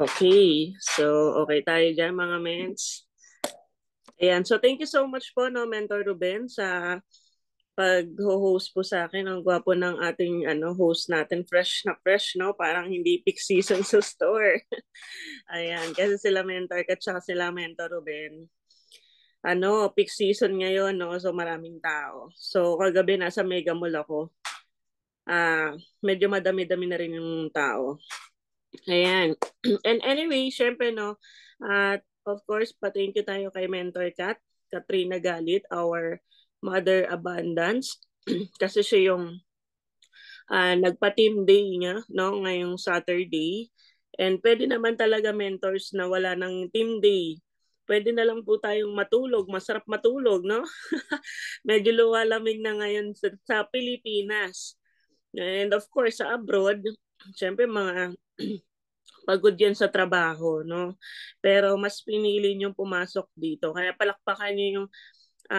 Okay. So, okay tayo dyan mga mens. Ayan. So, thank you so much po, no, Mentor Ruben, sa pag-host po sa akin. Ang gwapo ng ating host natin. Fresh na fresh, no? Parang hindi peak season sa store. Ayan. Kasi sila Mentor at saka sila Mentor Ruben. Peak season ngayon, no? So, maraming tao. So, kagabi nasa Mega Mall ako. Medyo madami-dami na rin yung tao. Ayan. And anyway, syempre, no, at of course, pa-thank you tayo kay Mentor Kat, Katrina Galit, our Mother Abundance. Kasi siya yung nagpa-team day niya, no, ngayong Saturday. And pwede naman talaga mentors na wala ng team day. Pwede na lang po tayong matulog. Masarap matulog, no? Medyo luwalamig na ngayon sa Pilipinas. And of course, sa abroad, syempre mga pagod yan sa trabaho, no? Pero mas pinili niyong pumasok dito. Kaya palakpakan niyo yung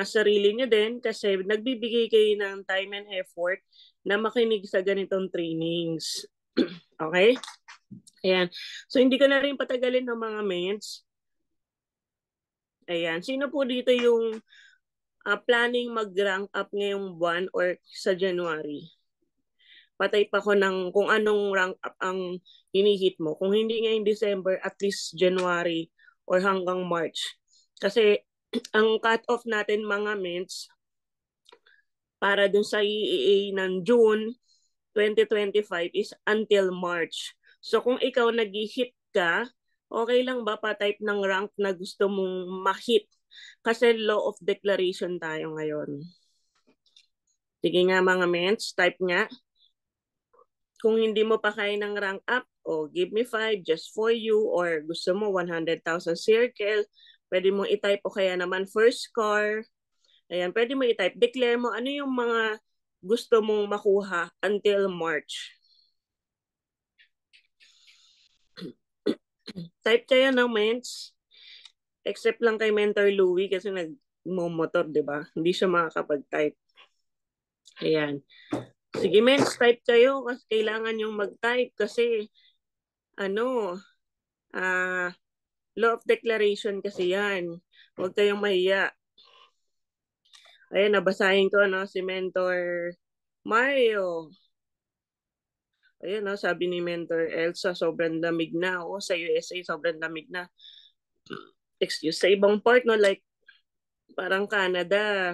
sarili niyo din kasi nagbibigay kayo ng time and effort na makinig sa ganitong trainings. Okay? Ayan. So, hindi ko na rin patagalin ng mga mens. Ayan. Sino po dito yung planning mag-rank up ngayong buwan or sa January? Patay pa ko ng kung anong rank up ang hinihit mo. Kung hindi ngayong December, at least January or hanggang March. Kasi ang cut-off natin mga ments para dun sa EEA ng June 2025 is until March. So kung ikaw nag-hit ka, okay lang ba pa-type ng rank na gusto mong ma-hit? Kasi law of declaration tayo ngayon. Sige nga mga ments, type nga. Kung hindi mo pa kaya ng rank up, give me 5 just for you, or gusto mo 100,000 circle, pwede mo i-type o kaya naman first score. Ayan, pwede mo i-type. Declare mo ano yung mga gusto mong makuha until March. Type kayo ng mens. Except lang kay Mentor Louie kasi nagmo-motor, di ba? Hindi siya makakapag-type. Ayan. Sige, mens, type kayo kasi kailangan yung mag-type kasi law of declaration kasi yan. Huwag kayong mahiya. Ayan, nabasahin ko, si Mentor Mario. Ayan, sabi ni Mentor Elsa, sobrang lamig na. Sa USA, sobrang lamig na. Excuse, sa ibang part, like parang Canada,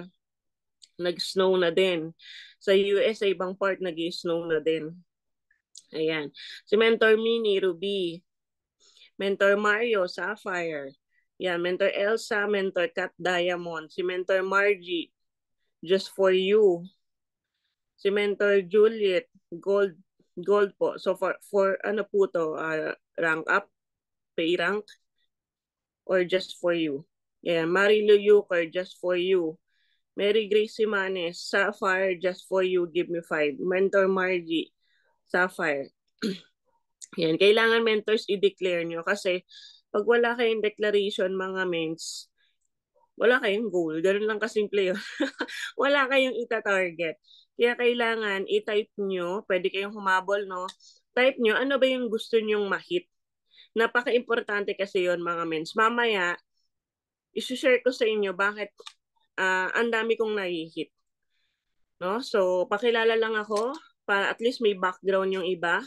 nag-snow na din. Sa US, sa ibang part, nag-snow na din. Ayan. Si Mentor Mini, Ruby. Mentor Mario, Sapphire. Yan, Mentor Elsa, Mentor Kat Diamond. Si Mentor Margie, Just for You. Si Mentor Juliet, Gold po. So for ano po to, rank up, pay rank, or just for you. Yan, Marilu Euchre, Just for You. Mary Grace Simanes, Sapphire, Just for You, give me 5. Mentor Margie, Sapphire. Yan, kailangan mentors i-declare nyo kasi pag wala kayong declaration mga mens, wala kayong goal. Ganun lang kasimple yun. Wala kayong ita-target. Kaya kailangan i-type nyo, pwede kayong humabol, no? Type nyo, ano ba yung gusto nyong ma-hit? Napaka-importante kasi yon mga mens. Mamaya, isi-share ko sa inyo bakit ang dami kong nai-hit. No? So, pakilala lang ako para at least may background yung iba.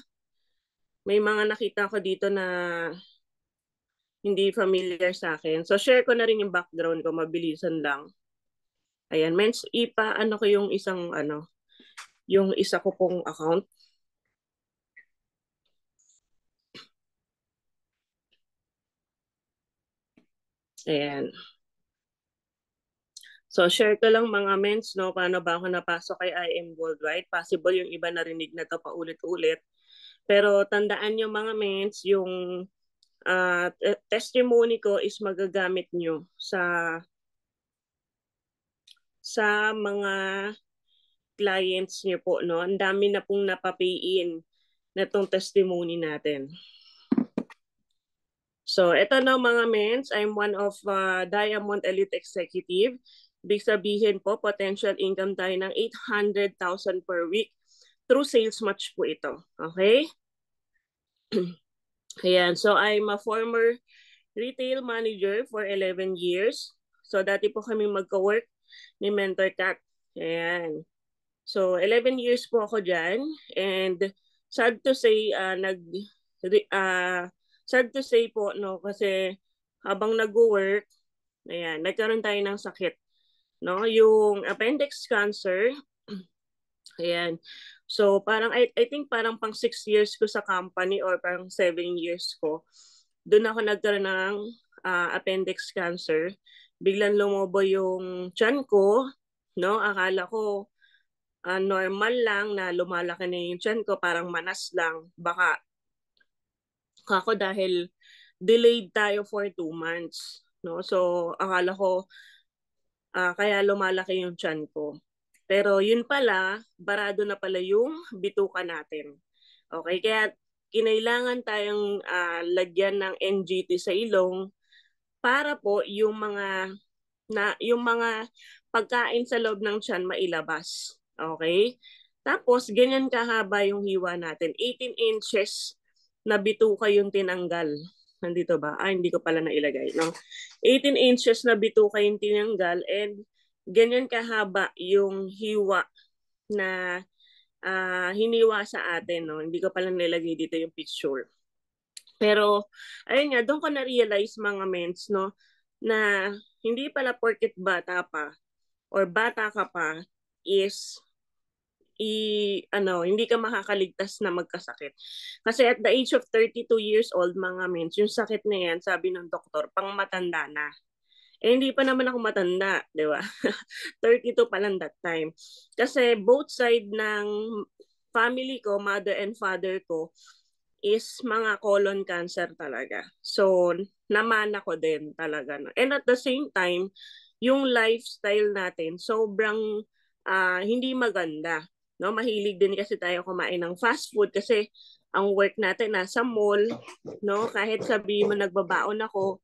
May mga nakita ko dito na hindi familiar sa akin. So, share ko na rin yung background ko. Mabilisan lang. Ayan, mens, ano ko yung yung isa ko pong account. Ayan. So, share ko lang mga mens, no, paano ba ako napasok kay IM Worldwide. Possible yung iba narinig na to paulit-ulit. Pero tandaan nyo mga mens, yung testimony ko is magagamit nyo sa mga clients nyo po, no? Ang dami na pong napapay-in na tong testimony natin. So, ito na mga mens, I'm one of Diamond Elite Executive. Ibig sabihin po, potential income tayo ng 800,000 per week through sales match po ito. Okay? Ayan. So, I'm a former retail manager for 11 years. So, dati po kami magka-work ni Mentor Cat. Ayan. So, 11 years po ako dyan. And sad to say, sad to say po, no, kasi habang nag-work, ayan, nagkaroon tayo ng sakit. No? Yung appendix cancer, ayan. So, parang, I think parang pang 6 years ko sa company or parang 7 years ko. Doon ako nagkaroon ng appendix cancer. Biglang lumobo yung tiyan ko, no? Akala ko normal lang na lumalaki na yung tiyan ko, parang manas lang. Baka ako dahil delayed tayo for 2 months. No? So, akala ko kaya lumalaki yung tiyan ko. Pero yun pala, barado na pala yung bituka natin. Okay, kaya kinailangan tayong lagyan ng NGT sa ilong para po yung mga pagkain sa loob ng tiyan mailabas. Okay? Tapos, ganyan kahaba yung hiwa natin. 18 inches na bituka yung tinanggal. Nandito ba? Hindi ko pala nailagay. No? 18 inches na bituka yung tinanggal and ganyan kahaba yung hiwa na hiniwa sa atin. No? Hindi ko pala nilagay dito yung picture. Pero, ayun nga, doon ko na-realize mga mens, no, na hindi pala porket bata pa or bata ka pa is hindi ka makakaligtas na magkasakit. Kasi at the age of 32 years old, mga mens, yung sakit na yan, sabi ng doktor, pang matanda na. Eh, hindi pa naman ako matanda, di ba? 32 pa lang that time. Kasi both side ng family ko, mother and father ko, is mga colon cancer talaga. So, namana ko din talaga. And at the same time, yung lifestyle natin, sobrang hindi maganda. No? Mahilig din kasi tayo kumain ng fast food kasi ang work natin nasa mall. No? Kahit sabihin mo nagbabaon ako,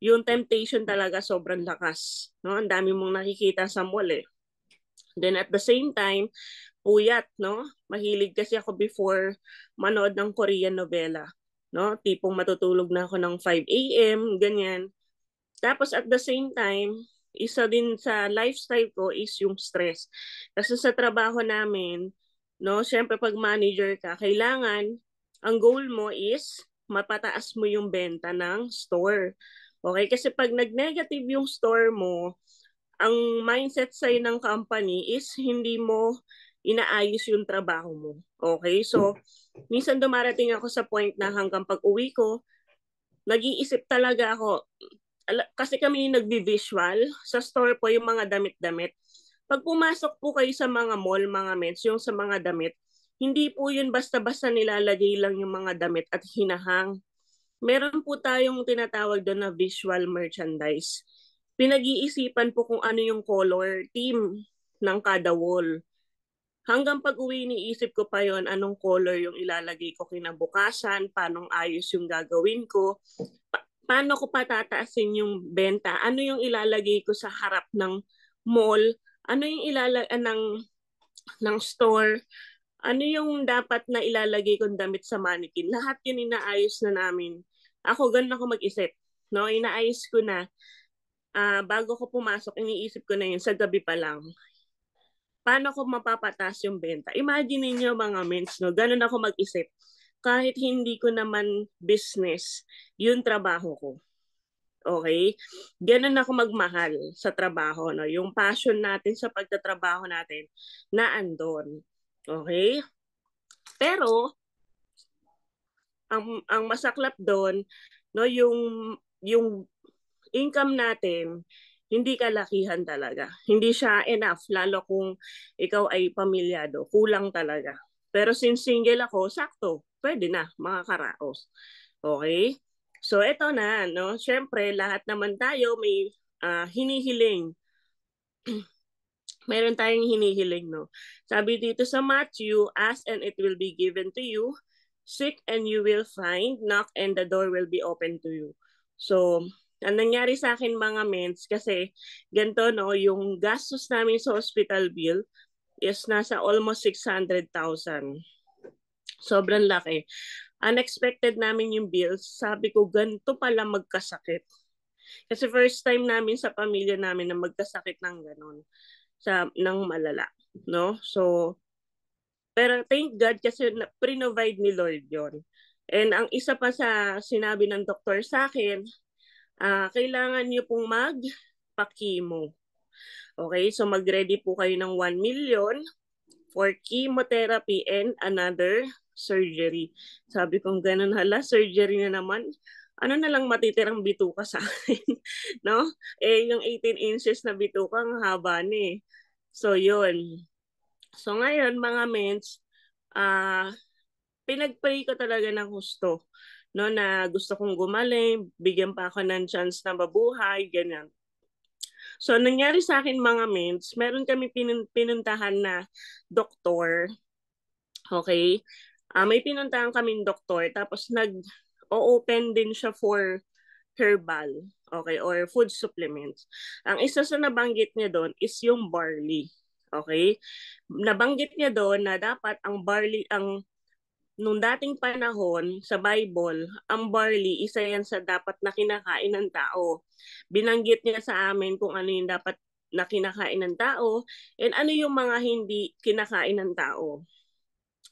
yung temptation talaga sobrang lakas. No? Ang dami mong nakikita sa mall eh. Then at the same time, puyat, no? Mahilig kasi ako before manood ng Korean novela, no? Tipong matutulog na ako ng 5 a.m., ganyan. Tapos at the same time, isa din sa lifestyle ko is yung stress. Kasi sa trabaho namin, no, syempre pag manager ka, kailangan ang goal mo is mapataas mo yung benta ng store. Okay? Kasi pag nag-negative yung store mo, ang mindset sa'yo ng company is hindi mo inaayos yung trabaho mo. Okay? So, minsan dumarating ako sa point na hanggang pag-uwi ko, nag-iisip talaga ako, kasi kami nagbi-visual, sa store po yung mga damit-damit. Pag pumasok po kayo sa mga mall, mga mens, yung sa mga damit, hindi po yun basta-basta nilalagay lang yung mga damit at hinahang. Meron po tayong tinatawag doon na visual merchandise. Pinag-iisipan po kung ano yung color theme ng kada wall. Hanggang pag-uwi niisip ko pa yon anong color yung ilalagay ko kinabukasan, paano ayos yung gagawin ko, paano ko patataasin yung benta, ano yung ilalagay ko sa harap ng mall, ano yung ilalagay ng store, ano yung dapat na ilalagay kong damit sa mannequin. Lahat yun inaayos na namin. Ako, ganun ako mag-isip. No? Inaayos ko na. Bago ko pumasok, iniisip ko na yun sa gabi pa lang. Paano ko mapapataas yung benta? Imagine niyo mga mens, no? Ganun ako mag-isip. Kahit hindi ko naman business, yung trabaho ko. Okay? Ganun ako magmahal sa trabaho. No? Yung passion natin sa pagtatrabaho natin na andon. Okay? Pero, ang masaklap doon, no, yung income natin, hindi kalakihan talaga. Hindi siya enough, lalo kung ikaw ay pamilyado. Kulang talaga. Pero since single ako, sakto. Pwede na, mga karaos. Okay? So, eto na, no? Siyempre, lahat naman tayo may hinihiling. Meron tayong hinihiling, no? Sabi dito sa Matthew, ask and it will be given to you. Seek and you will find. Knock and the door will be open to you. So, Ang nangyari sa akin mga mens, kasi ganito no, yung gastos namin sa hospital bill is nasa almost 600,000. Sobrang laki. Unexpected namin yung bills. Sabi ko, ganito pala magkasakit. Kasi first time namin sa pamilya namin na magkasakit ng ganun, ng malala. No? So, pero thank God kasi pre-provide ni Lord yon. And ang isa pa sa sinabi ng doktor sa akin, kailangan niyo pong magpa-chemo. Okay, so mag-ready po kayo ng 1 million for chemotherapy and another surgery. Sabi kong ganun, hala, surgery na naman. Ano na lang matitirang bituka sa akin, no? Eh, yung 18 inches na bituka, ang haba ni. So, yun. So, ngayon, mga mens, pinag-pray ko talaga ng husto, no, na gusto kong gumaling, bigyan pa ako ng chance na mabuhay, ganyan. So, nangyari sa akin mga mens, meron kami pinuntahan na doktor. Okay? May pinuntahan kaming doktor, tapos nag-open din siya for herbal, okay, or food supplements. Ang isa sa nabanggit niya doon is yung barley. Okay? Nabanggit niya doon na dapat ang barley, nung dating panahon sa Bible, ang barley, isa yan sa dapat na kinakain ng tao. Binanggit niya sa amin kung ano yung dapat na kinakain ng tao and ano yung mga hindi kinakain ng tao.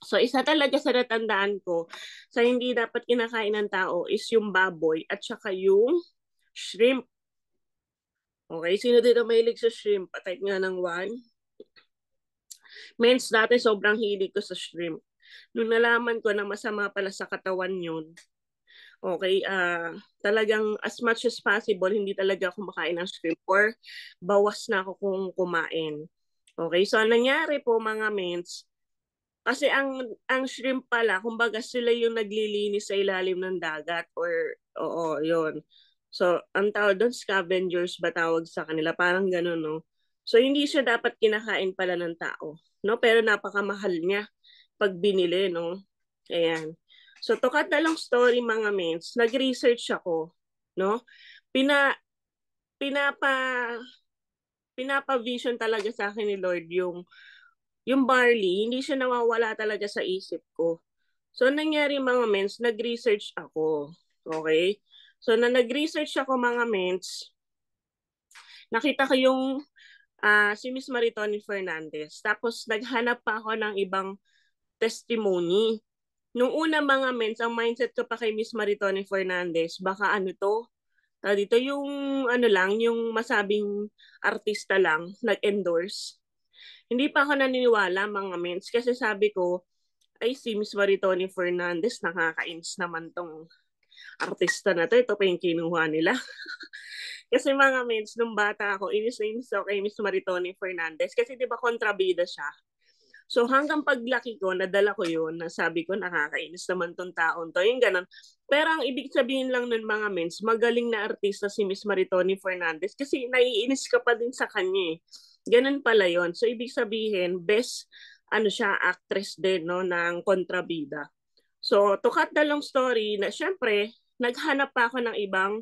So isa talaga sa natandaan ko sa hindi dapat kinakain ng tao is yung baboy at saka yung shrimp. Okay, sino dito mahilig sa shrimp? Patay nga ng one. Mens, dati sobrang hilig ko sa shrimp. Nung nalaman ko na masama pala sa katawan yun, okay, talagang as much as possible, hindi talaga ako makain ng shrimp or bawas na ako kung kumain. Okay, so nangyari po mga mens, kasi ang shrimp pala, kumbaga sila yung naglilinis sa ilalim ng dagat or oo, yun. So, ang tawag doon, scavengers ba tawag sa kanila? Parang gano'n, no? So, hindi siya dapat kinakain pala ng tao, no? Pero napakamahal niya pag binili, no? Ayan. So, to cut na long story, mga mens, nag-research ako, no? Pina, pinapa, pinapa-vision talaga sa akin ni Lord yung barley, hindi siya nawawala talaga sa isip ko. So, nangyari mga mens, nag-research ako. Okay? So, nag-research ako mga mens, nakita ko yung si Miss Maritoni Fernandez. Tapos, naghanap pa ako ng ibang testimony. Nung una mga mens, ang mindset ko pa kay Miss Maritoni Fernandez, baka ano to, dito yung ano lang, yung masabing artista lang, nag-endorse. Hindi pa ako naniniwala mga mens kasi sabi ko, ay si Miss Maritoni Fernandez, nakakainis naman tong artista na to. Ito pa yung kinuha nila. Kasi mga mens, nung bata ako, inis na inis ako kay Miss Maritoni Fernandez. Kasi di ba kontrabida siya. So hanggang paglaki ko, nadala ko yun, na sabi ko, nakakainis naman tong taon to. Yung ganun. Pero ang ibig sabihin lang nun mga mens, magaling na artista si Miss Maritoni Fernandez kasi naiinis ka pa din sa kanya eh. Ganun pala yon. So ibig sabihin, best ano siya, actress din no, ng kontrabida. So to cut the long story, na syempre, naghanap pa ako ng ibang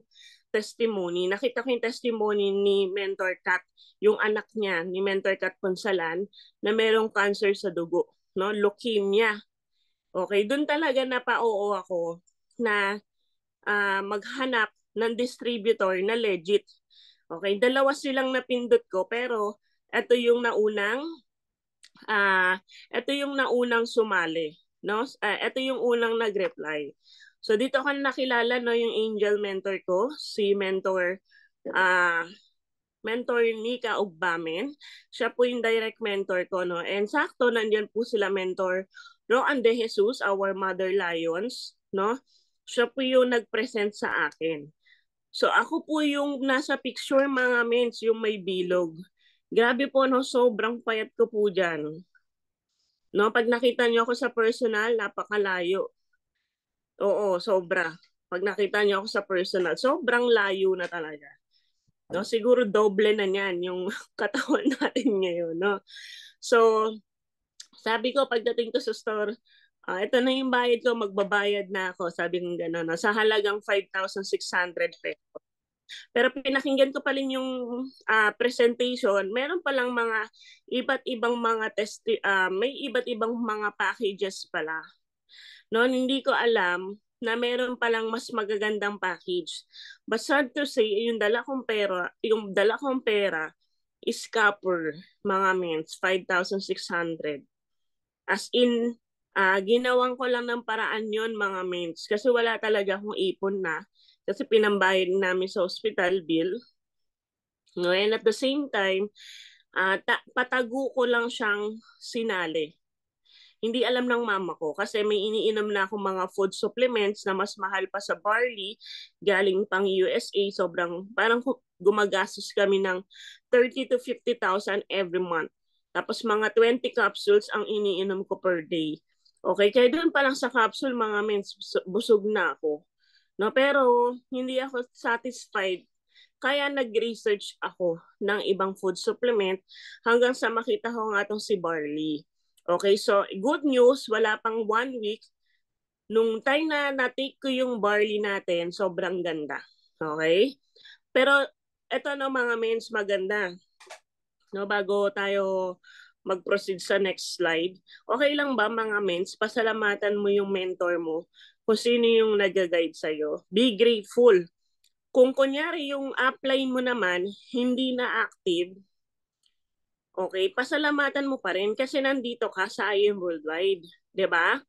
testimony. Nakita ko yung testimony ni Mentor Kat, yung anak niya, ni Mentor Kat Ponsalan, na merong cancer sa dugo, no? Leukemia. Okay, doon talaga napao ako na maghanap ng distributor na legit. Okay, dalawa silang napindot ko pero ito yung naunang sumali, no? Ito yung unang nag-reply. So dito ko nakilala no yung angel mentor ko, si mentor Nika Ugbamen. Siya po yung direct mentor ko, no? And sakto, nandiyan po sila mentor Roan De Jesus, our Mother Lions, no? Siya po yung nag-present sa akin. So ako po yung nasa picture mga mens, yung may bilog. Grabe po, no? Sobrang payat ko po dyan. No, pag nakita niyo ako sa personal, napakalayo. Oo, sobra. Pag nakita niyo ako sa personal, sobrang layo na talaga. No, siguro doble na niyan yung katawan natin ngayon, no. So, sabi ko pagdating ko sa store, ito na yung bayad ko, magbabayad na ako. Sabi ko gano'n, no? Sa halagang 5,600 pesos. Pero pinakinggan ko pa rin yung presentation, meron palang mga iba't ibang mga may iba't ibang mga packages pala. No, hindi ko alam na meron palang mas magagandang package. But sad to say, yung dala kong pera is copper, mga mens, 5,600. As in, ginawan ko lang ng paraan yon mga mens. Kasi wala talaga akong ipon na. Kasi pinambayad namin sa hospital bill. No, and at the same time, patago ko lang siyang sinali. Hindi alam ng mama ko kasi may iniinom na akong mga food supplements na mas mahal pa sa barley galing pang USA. Sobrang parang gumagastos kami ng 30 to 50,000 every month. Tapos mga 20 capsules ang iniinom ko per day. Okay, kaya doon pa lang sa capsule mga mens, busog na ako. No, pero hindi ako satisfied. Kaya nag-research ako ng ibang food supplement hanggang sa makita ko nga itong si barley. Okay, so good news, wala pang 1 week. Nung time na na-take ko yung barley natin, sobrang ganda. Okay? Pero ito no mga mens, maganda. No, bago tayo mag-proceed sa next slide. Okay lang ba mga mens, pasalamatan mo yung mentor mo kung sino yung nag-guide sa'yo. Be grateful. Kung kunyari yung upline mo naman, hindi na active, okay, pasalamatan mo pa rin kasi nandito ka sa IM Worldwide. 'Di ba?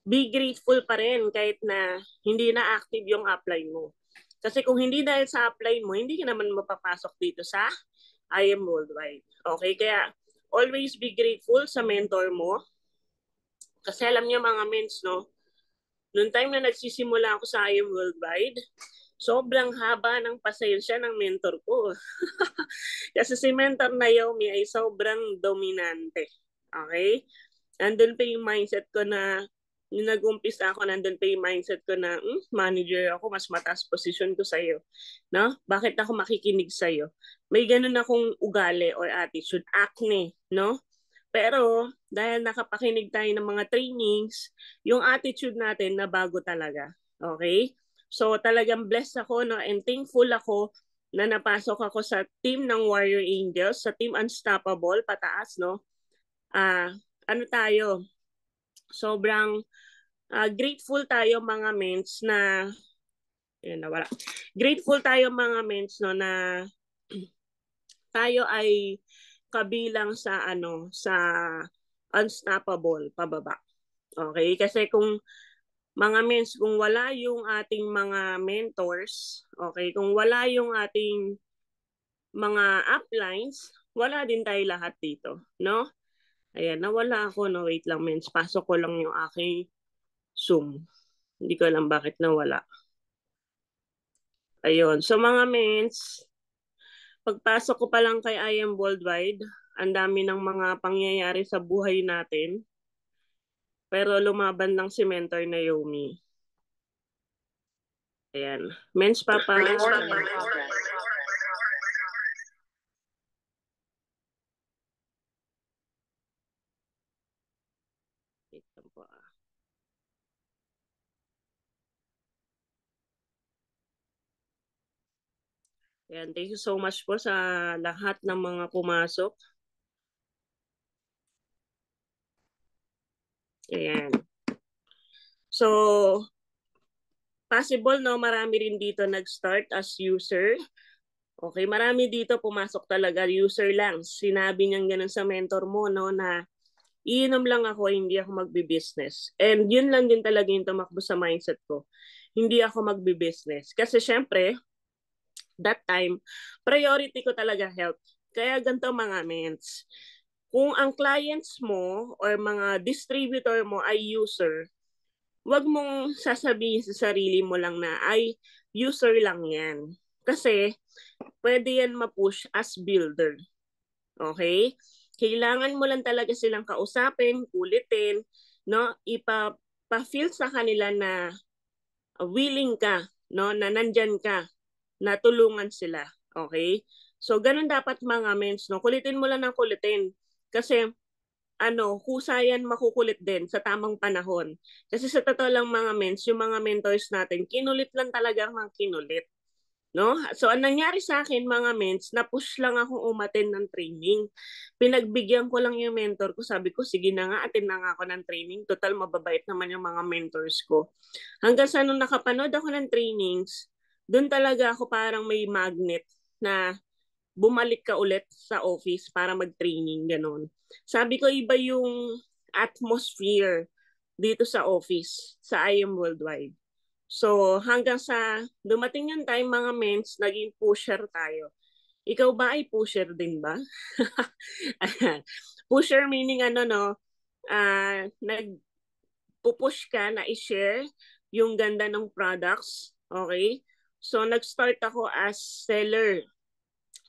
Be grateful pa rin kahit na hindi na active yung upline mo. Kasi kung hindi dahil sa upline mo, hindi ka naman mapapasok dito sa IM Worldwide. Okay, kaya always be grateful sa mentor mo. Kasi alam niyo mga mens, no? Noong time na nagsisimula ako sa IM Worldwide, sobrang haba ng pasensya ng mentor ko. Kasi si mentor Naomi ay sobrang dominante. Okay? Nandun pa yung mindset ko na, yung nag-umpisa ako, nandun pa yung mindset ko na, manager ako, mas mataas position ko sa'yo. No? Bakit ako makikinig sa'yo? May ganun akong ugali or attitude, acne, no? Pero dahil nakapakinig tayo ng mga trainings, yung attitude natin na bago talaga. Okay? So talagang blessed ako, no, and thankful ako na napasok ako sa team ng Warrior Angels, sa team Unstoppable, pataas, no? Ano tayo? Sobrang grateful tayo mga mens na nawala. Grateful tayo mga mens, no, na tayo ay kabilang sa unstoppable pababa. Okay? Kasi kung mga mens, kung wala yung ating mga mentors, okay, kung wala yung ating mga uplines, wala din tayo lahat dito, no? Ayan, nawala ako, no? Wait lang, mens. Pasok ko lang yung aking Zoom. Hindi ko alam bakit nawala. Ayun. So mga mens, pagpasok ko pa lang kay IM Worldwide, ang dami ng mga pangyayari sa buhay natin. Pero lumaban lang si Mentor Naomi. Ayan. Mens Papa. Wait lang po. Ayan. Thank you so much po sa lahat ng mga pumasok. Ayan. So, possible, no, marami rin dito nag-start as user. Okay, marami dito pumasok talaga, user lang. Sinabi niyang ganun sa mentor mo, no, na iinom lang ako, hindi ako magbi-business. And yun lang din talaga yung tumakbo sa mindset ko. Hindi ako magbi-business. Kasi syempre, that time, priority ko talaga health. Kaya ganito mga mens. Kung ang clients mo or mga distributor mo ay user, wag mong sasabihin sa sarili mo lang na ay user lang yan. Kasi pwede yan ma-push as builder. Okay? Kailangan mo lang talaga silang kausapin, kulitin, no? Pa-feel sa kanila na willing ka, no? Na nandyan ka, na tulungan sila. Okay? So, ganun dapat mga mens, no? Kulitin mo lang ng kulitin. Kasi, husayan makukulit din sa tamang panahon. Kasi sa totoo lang mga mens, yung mga mentors natin, kinulit lang talaga ang kinulit. No? So, ang nangyari sa akin, mga mens, na-push lang ako umattend ng training. Pinagbigyan ko lang yung mentor ko. Sabi ko, sige na nga, attend na nga ako ng training. Total, mababait naman yung mga mentors ko. Hanggang sa nung nakapanood ako ng trainings, doon talaga ako parang may magnet na bumalik ka ulit sa office para mag-training, ganun. Sabi ko, iba yung atmosphere dito sa office, sa IM Worldwide. So, hanggang sa dumating yung time, mga mens, naging pusher tayo. Ikaw ba ay pusher din ba? Pusher meaning ano, no? Nagpupush ka na i-share yung ganda ng products. Okay? So, nag-start ako as seller,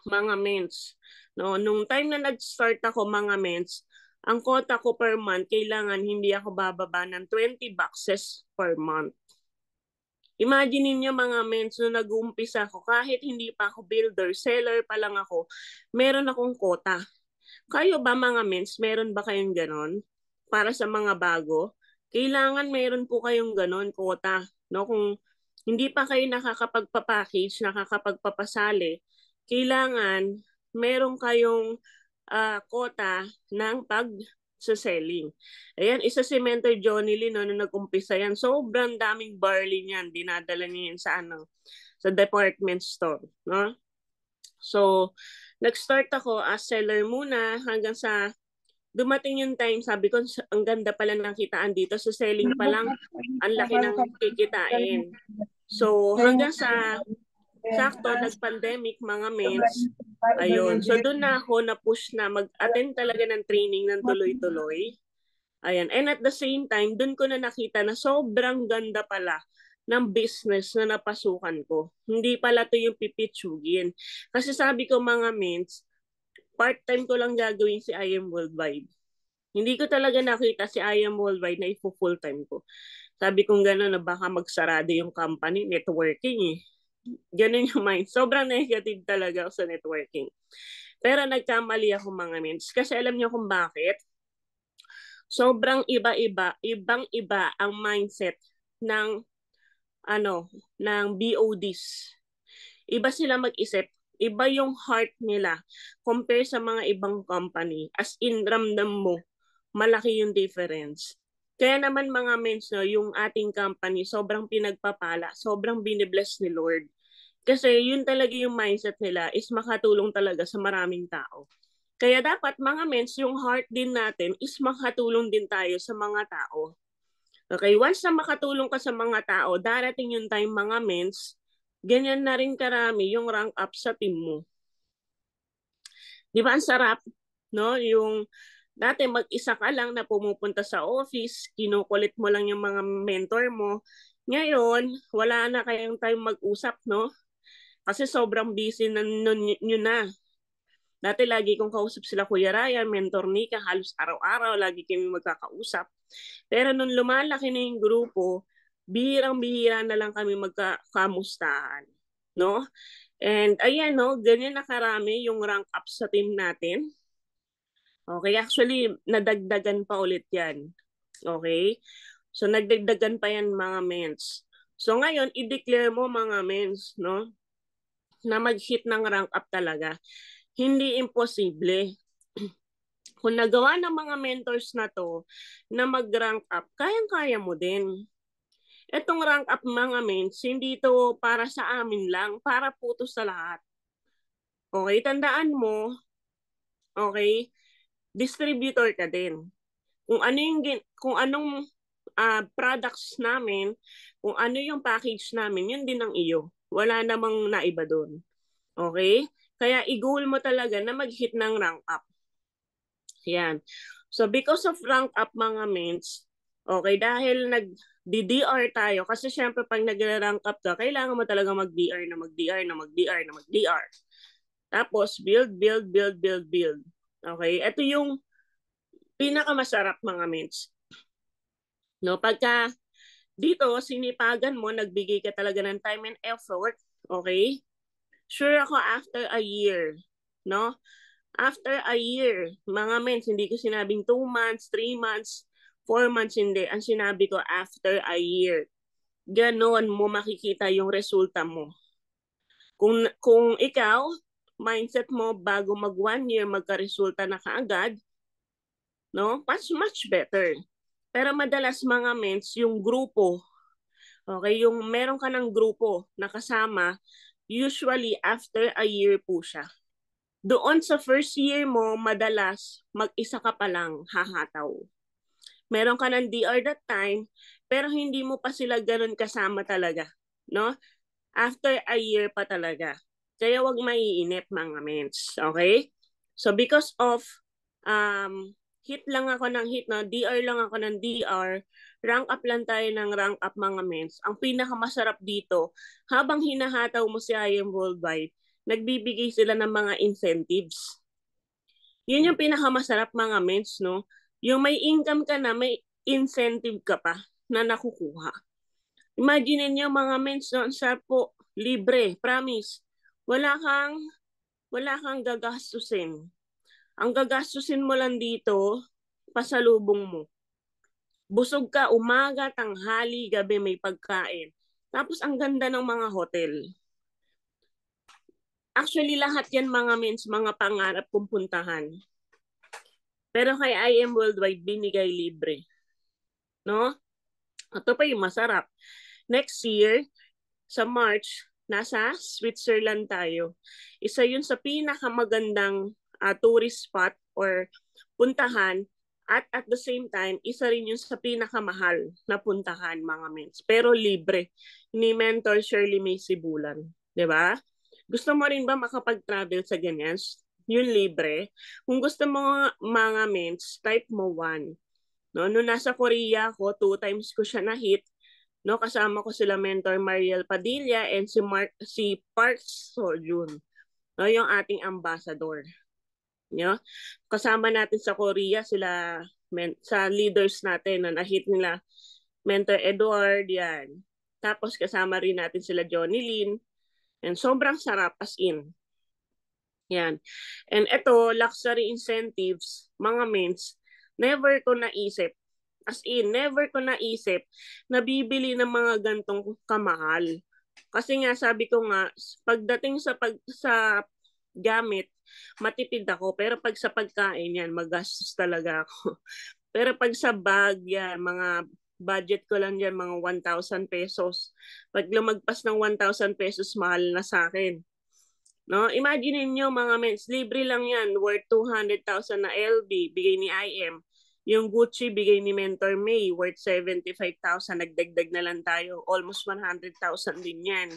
mga mens. No, nung time na nag-start ako, mga mens, ang quota ko per month, kailangan hindi ako bababa ng 20 boxes per month. Imagine niyo, mga mens, nung nag-uumpisa ako, kahit hindi pa ako builder, seller pa lang ako, meron akong quota. Kayo ba, mga mens, meron ba kayong ganon? Para sa mga bago, kailangan meron po kayong ganon, quota. No? Kung hindi pa kayo nakakapagpa-package, nakakapagpapasali, kailangan meron kayong quota ng pag sa selling. Ayan, isa si Mentor Johnny Lee, no, nung nag-umpisa yan. Sobrang daming barley niyan. Dinadala niya yan sa, sa department store. No? So, nag-start ako as seller muna hanggang sa dumating yung time, sabi ko, ang ganda pala ng kitaan dito. Sa selling pa lang, ang laki ng kikitain. So, hanggang sa sakto, nag-pandemic, mga mens, ayun. So, doon na ako na-push na mag-attend talaga ng training ng tuloy-tuloy. Ayan. And at the same time, dun ko na nakita na sobrang ganda pala ng business na napasukan ko. Hindi pala to yung pipitsugin. Kasi sabi ko, mga mens, part-time ko lang gagawin si I Am Worldwide. Hindi ko talaga nakita si I Am Worldwide na ipo-full-time ko. Sabi kong gano'n na baka magsarado yung company, networking eh. Ganun yung mind. Sobrang negative talaga ako sa networking. Pero nagkamali ako, mga mens. Kasi alam niyo kung bakit? Sobrang iba-iba, ibang-iba ang mindset ng ng BODs. Iba sila mag-isip, iba yung heart nila compare sa mga ibang company. As in, ramdam mo, malaki yung difference. Kaya naman, mga mens, no, yung ating company, sobrang pinagpapala, sobrang binibless ni Lord. Kasi yun talaga yung mindset nila is makatulong talaga sa maraming tao. Kaya dapat, mga mens, yung heart din natin is makatulong din tayo sa mga tao. Okay, once na makatulong ka sa mga tao, darating yung time, mga mens, ganyan na rin karami yung rank up sa team mo. Di ba ang sarap? No? Yung dati mag-isa ka lang na pumupunta sa office, kinukulit mo lang yung mga mentor mo. Ngayon, wala na kayong time mag-usap, no? Kasi sobrang busy na nyo na. Dati lagi kong kausap sila Kuya Ryan, Mentor Nika, halos araw-araw, lagi kami magkakausap. Pero nung lumalaki na yung grupo, bihirang-bihira na lang kami magkakamustahan. No? And ayan, no, ganyan na karami yung rank up sa team natin. Okay, actually, nadagdagan pa ulit yan. Okay? So, nagdagdagan pa yan, mga mens. So, ngayon, i-declare mo, mga mens, no, na mag-hit ng rank up talaga. Hindi imposible. Kung nagawa ng mga mentors na to na mag-rank up, kayang-kaya mo din. Itong rank up, mga mens, hindi to para sa amin lang, para po to sa lahat. Okay, tandaan mo, okay, distributor ka din. Kung anong products namin, kung ano yung package namin, yun din ang iyo. Wala namang naiba doon. Okay? Kaya i-goal mo talaga na mag-hit ng rank up. Yan. So because of rank up, mga mens, okay, dahil nag-DDR tayo, kasi syempre pag nag-rank up ka, kailangan mo talaga mag-DR na mag-DR na mag-DR na mag-DR. Tapos build, build, build, build, build. Okay? Ito yung pinakamasarap, mga mens. No, pagka dito sinipagan mo, nagbigay ka talaga ng time and effort, okay? Sure ako after a year, no? After a year, mga mens, hindi ko sinabing 2 months, 3 months, 4 months, hindi. Ang sinabi ko after a year. Ganon mo makikita yung resulta mo. Kung ikaw, mindset mo bago mag 1 year, magka-resulta na kaagad, no? Much better. Pero madalas mga mens, yung grupo, okay, yung meron ka ng grupo na kasama, usually after a year po siya. Doon sa first year mo, madalas mag-isa ka pa lang hahataw. Meron ka ng DR that time, pero hindi mo pa sila ganun kasama talaga, no? After a year pa talaga. Kaya wag maiinip mga mens, okay? So because of hit lang ako ng hit, no? DR lang ako ng DR, rank up lang tayo ng rank up mga mens. Ang pinakamasarap dito, habang hinahataw mo si IM Worldwide, nagbibigay sila ng mga incentives. Yun yung pinakamasarap mga mens, no? Yung may income ka na, may incentive ka pa na nakukuha. Imagine niyo mga mens, no? Sa po, libre, promise. Wala kang gagastusin. Ang gagastusin mo lang dito, pasalubong mo. Busog ka, umaga, tanghali, gabi may pagkain. Tapos ang ganda ng mga hotel. Actually, lahat yan mga mens, mga pangarap kong puntahan. Pero kay IM Worldwide, binigay libre. No? Ito pa yung masarap. Next year, sa March, nasa Switzerland tayo. Isa yun sa pinakamagandang tourist spot or puntahan, at the same time, isa rin yun sa pinakamahal na puntahan mga mens. Pero libre. Ni Mentor Shirley May Sibulan. 'Di ba? Gusto mo rin ba makapag-travel sa ganyan? Yun libre. Kung gusto mo mga mens, type mo 1. No, nung nasa Korea ko, 2 times ko siya na-hit. No, kasama ko sila Mentor Mariel Padilla and si Park Seo-joon. No, yung ating ambassador. No? Kasama natin sa Korea sila sa leaders natin na na-hit nila Mentor Edward yan. Tapos kasama rin natin sila Johnny Lin. And sobrang sarap as in. Yan. And ito, luxury incentives, mga mens, never ko naisip. As in, never ko naisip na bibili ng mga gantong kamahal. Kasi nga, sabi ko nga, pagdating sa gamit, matipid ako. Pero pag sa pagkain yan, magastos talaga ako. Pero pag sa bag, yan, mga budget ko lang yan, mga 1,000 pesos. Pag lumagpas ng 1,000 pesos, mahal na sa akin. No? Imagine niyo mga mens, libre lang yan, worth 200,000 na LB, bigay ni IM. Yung Gucci, bigay ni Mentor May, worth 75,000, nagdagdag na lang tayo. Almost 100,000 din yan.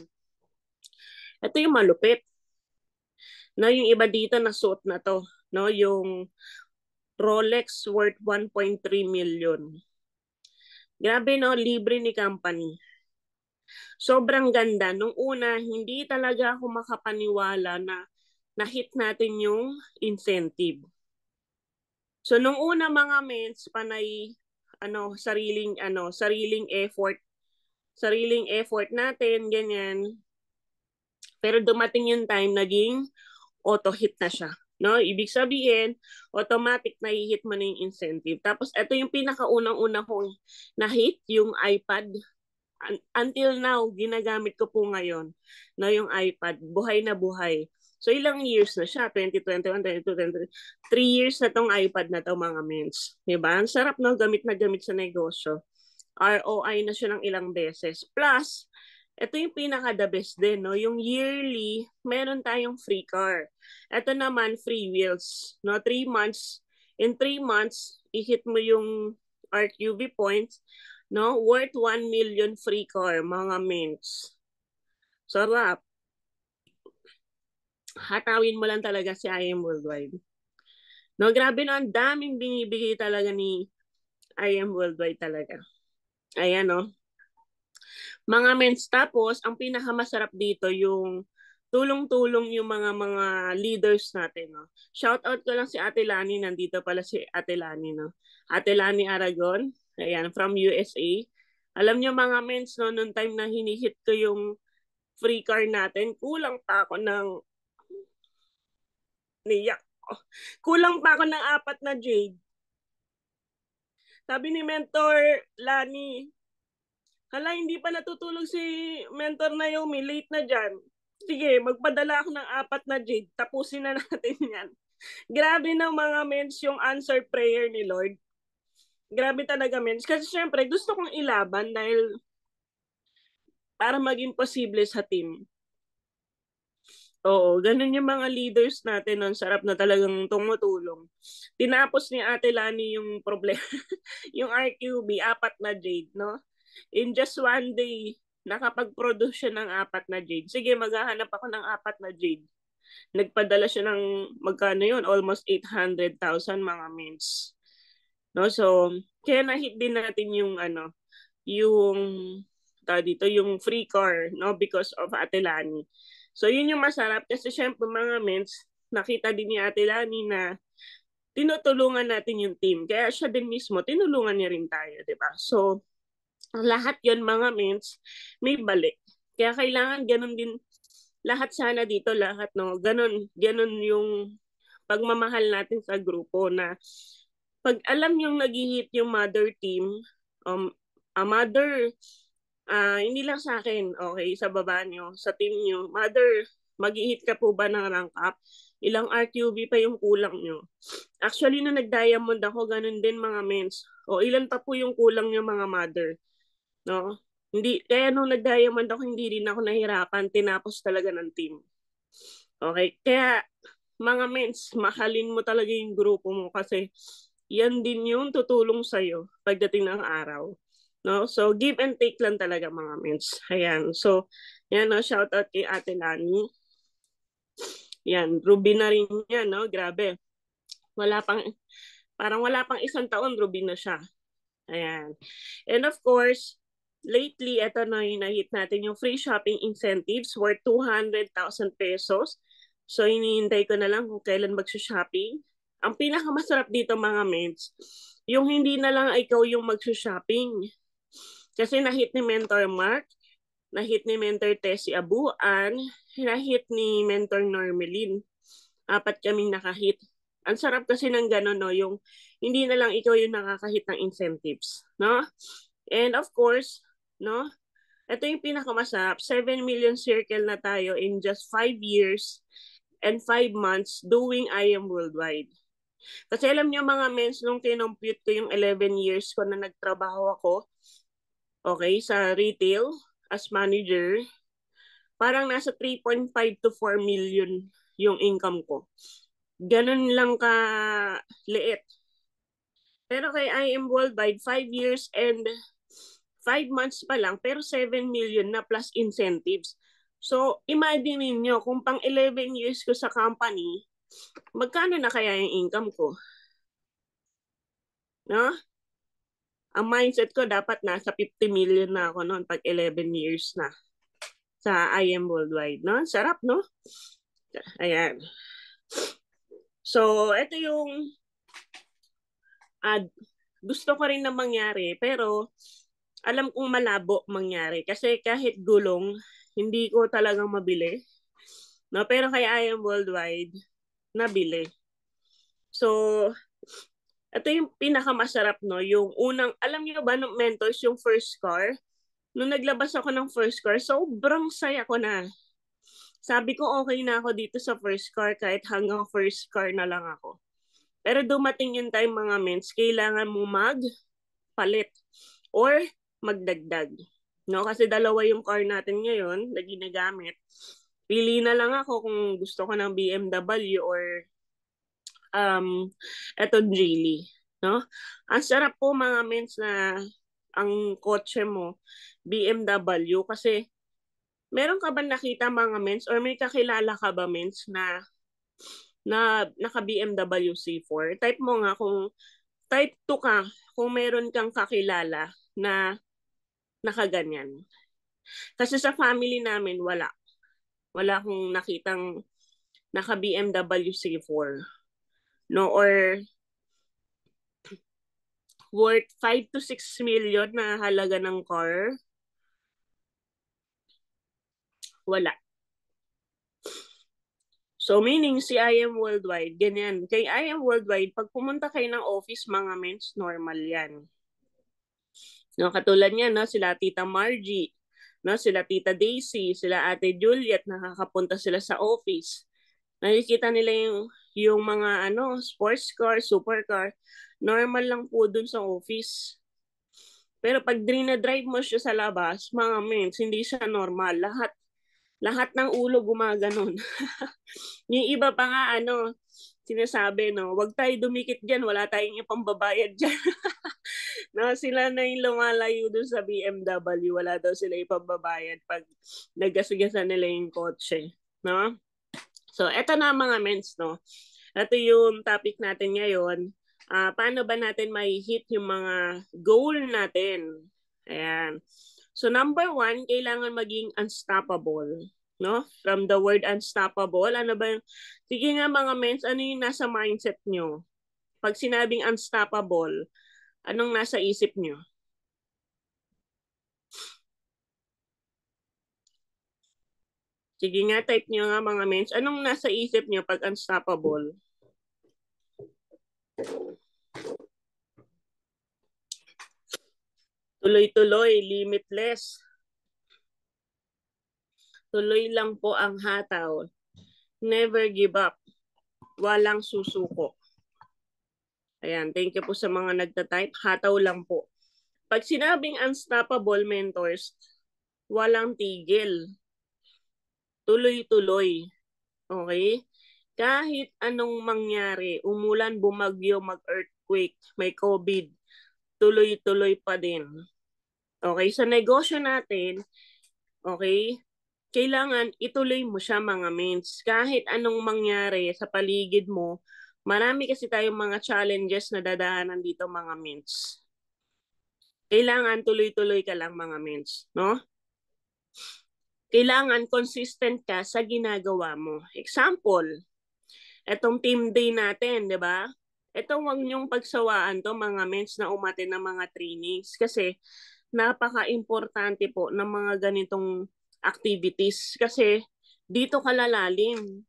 Ito yung malupit. No, yung iba dito na suot na to, no, yung Rolex worth 1.3 million. Grabe no, libre ni company. Sobrang ganda. Nung una, hindi talaga ako makapaniwala na na-hit natin yung incentive. So nung una mga mens, panay sariling effort natin, ganyan. Pero dumating yung time naging auto hit na siya. No, ibig sabihin, automatic na hit mo na yung incentive. Tapos ito yung pinakaunang-una kong na-hit, yung iPad. Until now, ginagamit ko po ngayon na yung iPad, buhay na buhay. So ilang years na siya, 2021, 2022, 23 years na tong iPad na to mga mens. Diba? Ang sarap no, gamit na gamit sa negosyo. ROI na siya ng ilang beses. Plus, ito yung pinaka-the best din, no? Yung yearly, meron tayong free car. Ito naman, free wheels. No? 3 months. In 3 months, i-hit mo yung RQB points, no? Worth 1 million free car, mga mens. Sarap. Hatawin mo lang talaga si IM Worldwide. No, grabe no, ang daming binibigay talaga ni IM Worldwide talaga. Ayan no. Mga mens, tapos ang pinakamasarap dito yung tulong-tulong yung mga leaders natin, no. Shout out ko lang si Ate Lani, nandito pala si Ate Lani, no. Ate Lani Aragon, ayan, from USA. Alam niyo mga mens, no, noong time na hinihit ko yung free car natin, kulang pa ako ng niyak. Kulang pa ako ng 4 na jade. Sabi ni Mentor Lani, hala, hindi pa natutulog si Mentor Naomi, late na dyan. Sige, magpadala ako ng 4 na jade. Tapusin na natin yan. Grabe na mga mens yung answer prayer ni Lord. Grabe talaga mens. Kasi syempre, gusto kong ilaban dahil para maging posible sa team. Oo, ganun yung mga leaders natin. Ang sarap na talagang tumutulong. Tinapos ni Ate Lani yung problema. Yung RQB, 4 na jade, no? In just one day, nakapag-produce siya ng 4 na jade. Sige, maghahanap ako ng 4 na jade. Nagpadala siya ng magkano yun? Almost 800,000 mga mints. No? So, kaya na-hit din natin yung yung dito yung free car, no, because of Ate Lani. So yun yung masarap kasi syempre mga mints, nakita din ni Ate Lani na tinutulungan natin yung team. Kaya siya din mismo, tinulungan niya rin tayo, di ba? So, lahat yon mga mints, may balik. Kaya kailangan ganun din, lahat sana dito, lahat, no? Ganun yung pagmamahal natin sa grupo na pag alam yung nag-hit yung mother team, a mother, hindi lang sa akin, okay, sa baba nyo, sa team nyo, mother, mag-hit ka po ba ng rank up? Ilang RQB pa yung kulang nyo? Actually, nung nag-diamond ako, ganun din mga mens. O ilan pa po yung kulang nyo mga mother? No? Hindi, kaya nung nag-diamond ako, hindi rin ako nahirapan. Tinapos talaga ng team. Okay? Kaya, mga mens, mahalin mo talaga yung grupo mo kasi yan din yung tutulong sa'yo pagdating ng araw. No? So, give and take lang talaga mga mens. Ayan. So, yan, no? Shout out kay Ate Lani. Yan, Ruby na rin yan, no? Grabe. Parang wala pang isang taon, Ruby na siya. Ayan. And of course, lately, ito na yung na-hit natin yung free shopping incentives worth 200,000 pesos. So, hinihintay ko na lang kung kailan mag-shopping. Ang pinakamasarap dito mga mens, yung hindi na lang ikaw yung mag-shopping. Kasi na-hit ni Mentor Mark, na-hit ni Mentor Tessie Abuan, na-hit ni Mentor Normelin. 4 kaming nakahit. Ang sarap kasi ng gano'n, no? Yung hindi na lang ikaw yung nakakahit ng incentives, no? And of course, no? Ito yung pinakamasarap. 7 million circle na tayo in just 5 years and 5 months doing I Am Worldwide. Kasi alam niyo mga mens, nung kinompute ko yung 11 years ko na nagtrabaho ako, okay, sa retail as manager, parang nasa 3.5 to 4 million yung income ko. Ganun lang ka liit. Pero kay I Am Worldwide, 5 years and 5 months pa lang, pero 7 million na plus incentives. So, imagine niyo kung pang 11 years ko sa company, magkano na kaya yung income ko? No? Ang mindset ko, dapat nasa 50 million na ako noon pag 11 years na sa I Am Worldwide. No? Sarap, no? Ayan. So, ito yung gusto ko rin na mangyari, pero alam kong malabo mangyari. Kasi kahit gulong, hindi ko talagang mabili. No? Pero kaya I Am Worldwide, nabili. So, ito yung pinakamasarap, no? Yung unang, alam niyo ba, nung mentors, yung first car, nung naglabas ako ng first car, sobrang saya ko na. Sabi ko, okay na ako dito sa first car kahit hanggang first car na lang ako. Pero dumating yung time mga mens, kailangan mo magpalit or magdagdag. No? Kasi dalawa yung car natin ngayon na ginagamit. Pili na lang ako kung gusto ko ng BMW or etong Geely. No? Ang sarap po mga mens na ang kotse mo BMW kasi meron ka ba nakita mga mens or may kakilala ka ba mens na naka BMW C4? Type mo nga kung type 2 ka kung meron kang kakilala na nakaganyan. Kasi sa family namin wala. Wala akong nakitang naka BMW C4. No, or worth 5 to 6 million na halaga ng car. Wala. So meaning si I Am Worldwide, ganyan. Kay I Am Worldwide, pag pumunta kayo ng office, mga mens, normal yan. No, katulad niya, no, sila Tita Margie, No, sila Tita Daisy, sila Ate Juliet, nakakapunta sila sa office. Nakikita nila yung mga sports car, supercar. Normal lang po dun sa office. Pero pag drive mo siya sa labas, mga mens, hindi siya normal. Lahat ng ulo gumaganon. Yung iba pa nga sinasabi wag tayo dumikit diyan, wala tayong ipambabayad diyan. No, sila na yung lumalayo dun sa BMW, wala daw sila ipambabayad pag naggasgasan nila yung kotse, no? So, eto na mga mens, no? Ito yung topic natin ngayon. Paano ba natin may hit yung mga goal natin? Ayan. So, number 1, kailangan maging unstoppable. No? From the word unstoppable, ano ba yung... Sige nga mga mens, ano yung nasa mindset nyo? Pag sinabing unstoppable, anong nasa isip nyo? Sige nga, type nyo nga mga mens. Anong nasa isip nyo pag unstoppable? Tuloy-tuloy, limitless. Tuloy lang po ang hataw. Never give up. Walang susuko. Ayan, thank you po sa mga nagtatype. Hataw lang po. Pag sinabing unstoppable mentors, walang tigil. Tuloy-tuloy. Okay? Kahit anong mangyari, umulan, bumagyo, mag-earthquake, may COVID, tuloy-tuloy pa din. Okay? Sa negosyo natin, okay, kailangan ituloy mo siya mga mens. Kahit anong mangyari sa paligid mo, marami kasi tayong mga challenges na dadaanan dito mga mens. Kailangan tuloy-tuloy ka lang mga mens, no? Kailangan consistent ka sa ginagawa mo. Example, etong team day natin, di ba? Ito, huwag niyong pagsawaan to mga mens na umatin ng mga trainings kasi napaka-importante po ng mga ganitong activities kasi dito ka lalalim.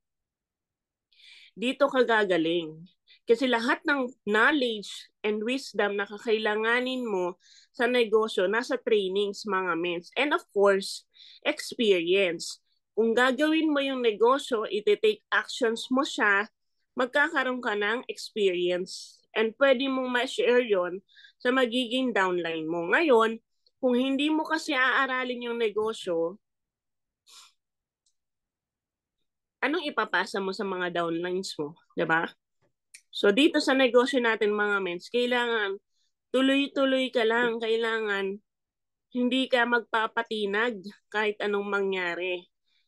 Dito ka gagaling. Kasi lahat ng knowledge and wisdom na kakailanganin mo sa negosyo, nasa trainings mga mens. And of course, experience. Kung gagawin mo yung negosyo, iti-take actions mo siya, magkakaroon ka ng experience. And pwede mong ma-share yon sa magiging downline mo. Ngayon, kung hindi mo kasi aaralin yung negosyo, anong ipapasa mo sa mga downlines mo, 'di ba? So dito sa negosyo natin mga mens, kailangan tuloy-tuloy ka lang, kailangan hindi ka magpapatinag kahit anong mangyari.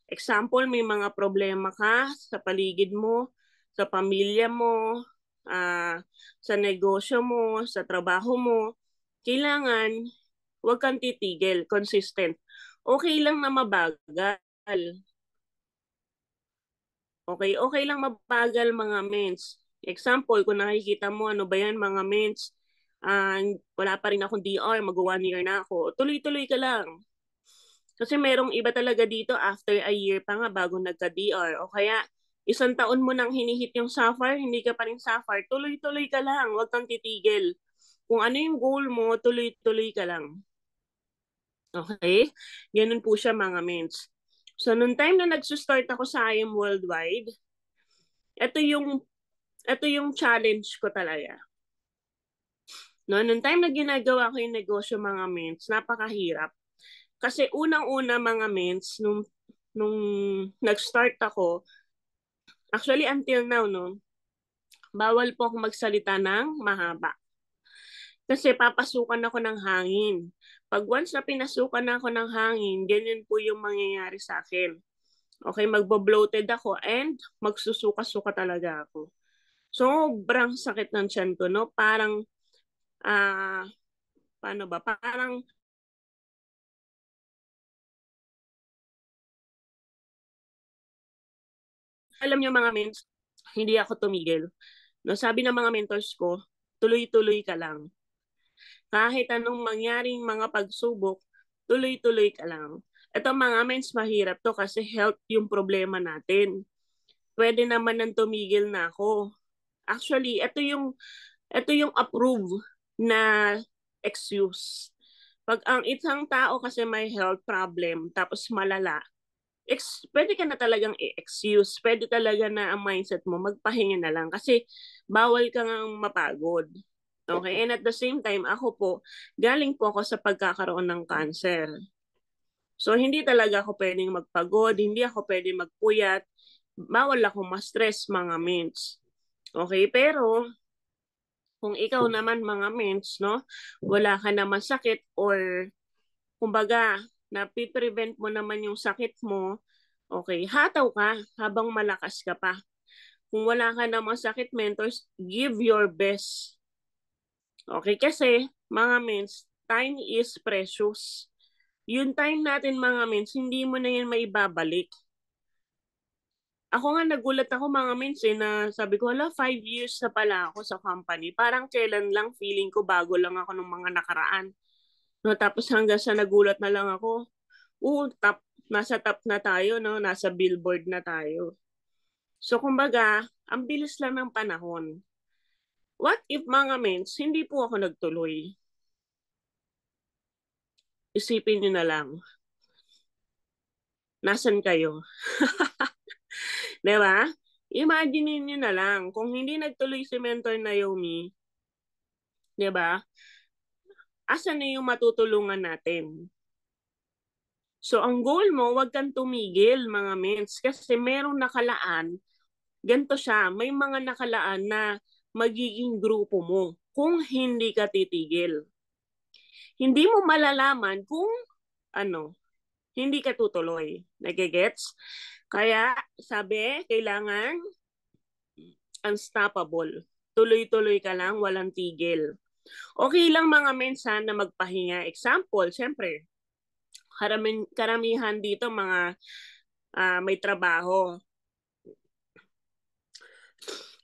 Example, may mga problema ka sa paligid mo, sa pamilya mo, sa negosyo mo, sa trabaho mo, kailangan huwag kang titigil, consistent. Okay lang na mabagal. Okay lang mabagal mga mens. Example, kung nakikita mo, ano ba yan mga mens, wala pa rin akong DR, mag-1 year na ako. Tuloy-tuloy ka lang. Kasi merong iba talaga dito after a year pa nga bago nagka-DR. O kaya, 1 taon mo nang hinihit yung Sapphire, hindi ka pa rin Sapphire, tuloy-tuloy ka lang, huwag kang titigil. Kung ano yung goal mo, tuloy-tuloy ka lang. Okay? Ganun po siya mga mens. So, nung time na nagsusstart ako sa IM Worldwide, ito yung challenge ko talaga. No, nung time na ginagawa ko yung negosyo mga mens, napakahirap. Kasi unang-una mga mens, nung nag-start ako, actually until now, no, bawal po ako magsalita ng mahaba. Kasi papasukan ako ng hangin. Pag once na pinasukan ako ng hangin, ganyan po yung mangyayari sa akin. Okay, magbo-bloated ako and magsusuka-suka talaga ako. Sobrang sakit ng tiyan ko, no? Parang, paano ba? Parang, alam niyo mga mens, hindi ako tumigil. No, sabi ng mga mentors ko, tuloy-tuloy ka lang. Kahit anong mangyaring mga pagsubok, tuloy-tuloy ka lang. Ito mga mens, mahirap to kasi health yung problema natin. Pwede naman nang tumigil na ako. Actually, ito yung approve na excuse. Pag ang isang tao kasi may health problem, tapos malala, pwede ka na talagang i-excuse. Pwede talaga na ang mindset mo, magpahinga na lang. Kasi bawal ka nga mapagod. Okay? And at the same time, ako po, galing po ako sa pagkakaroon ng cancer. So, hindi talaga ako pwedeng magpagod, hindi ako pwedeng magpuyat, bawal ako ma-stress mga mins. Okay? Pero, kung ikaw naman mga mins, no, wala ka naman sakit or kumbaga, napiprevent mo naman yung sakit mo, okay, hataw ka habang malakas ka pa. Kung wala ka namang sakit, mentors, give your best. Okay, kasi mga mens, time is precious. Yung time natin mga mens, hindi mo na yan maibabalik. Ako nga nagulat ako mga mens na sabi ko, 5 years na pala ako sa company. Parang kailan lang, feeling ko bago lang ako ng mga nakaraan. No, tapos hanggang sa nagulat na lang ako, nasa top na tayo, no? Nasa billboard na tayo. So, kumbaga, ang bilis lang ng panahon. What if mga mens, hindi po ako nagtuloy? Isipin nyo na lang, nasan kayo? Diba? Imagine nyo na lang, kung hindi nagtuloy si Mentor Naomi, diba? Asan na yung matutulungan natin? So, ang goal mo, wag kang tumigil, mga mens, kasi merong nakalaan, ganito siya, may mga nakalaan na magiging grupo mo kung hindi ka titigil. Hindi mo malalaman kung hindi ka tutuloy. Nagigets? Kaya, sabi, kailangan unstoppable. Tuloy-tuloy ka lang, walang tigil. Okay lang mga mensan na magpahinga. Example, syempre, karamihan dito mga may trabaho.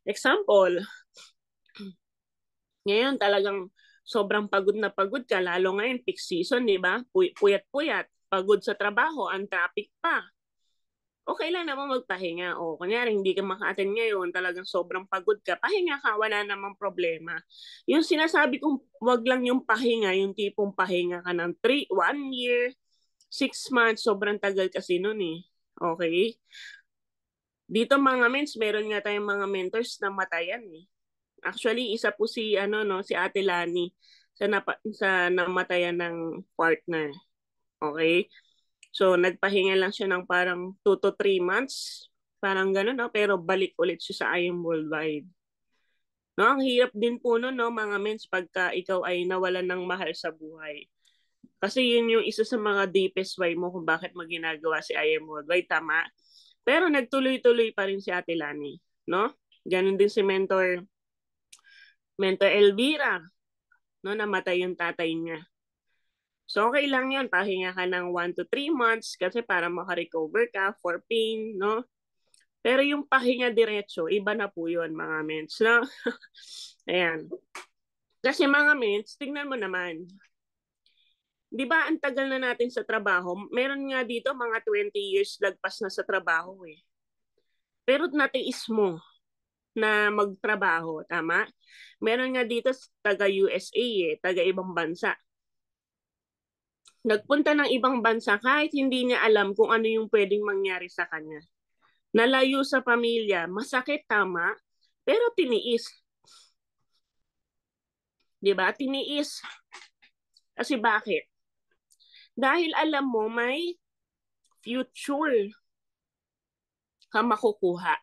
Example, ngayon talagang sobrang pagod na pagod ka, lalo ngayon peak season, di ba? Puyat-puyat, pagod sa trabaho, ang traffic pa. Okay lang naman magpahinga. O, kunyari, hindi ka maka-attend ngayon, talagang sobrang pagod ka, pahinga ka, wala namang problema. Yung sinasabi kong wag lang yung pahinga, yung tipong pahinga ka ng 1 year, 6 months, sobrang tagal kasi nun eh. Okay? Dito mga mens, meron nga tayong mga mentors na matayan eh. Actually, isa po si si Ate Lani sa namatayan ng partner. Okay? So nagpahinga lang siya ng parang 2 to 3 months, parang gano'n, no? Pero balik ulit siya sa I Am Worldwide. No, ang hirap din po no, mga mens, pagka ikaw ay nawalan ng mahal sa buhay. Kasi yun yung isa sa mga deepest why mo kung bakit mo ginagawa si I Am Worldwide, tama? Pero nagtuloy-tuloy pa rin si Ate Lani, no? Ganon din si Mentor Elvira, no? Namatay yung tatay niya. So, okay lang yan. Pahinga ka ng 1 to 3 months kasi para makarecover ka for pain, no? Pero yung pahinga diretso, iba na po yun, mga mens, no? Ayan. Kasi mga mens, tingnan mo naman. Di ba, ang tagal na natin sa trabaho? Meron nga dito mga 20 years lagpas na sa trabaho eh. Pero natiis mo na magtrabaho, tama? Meron nga dito taga USA eh, taga ibang bansa. Nagpunta ng ibang bansa kahit hindi niya alam kung ano yung pwedeng mangyari sa kanya. Nalayo sa pamilya, masakit, tama, pero tiniis. 'Di ba? Tiniis. Kasi bakit? Dahil alam mo may future ka makukuha.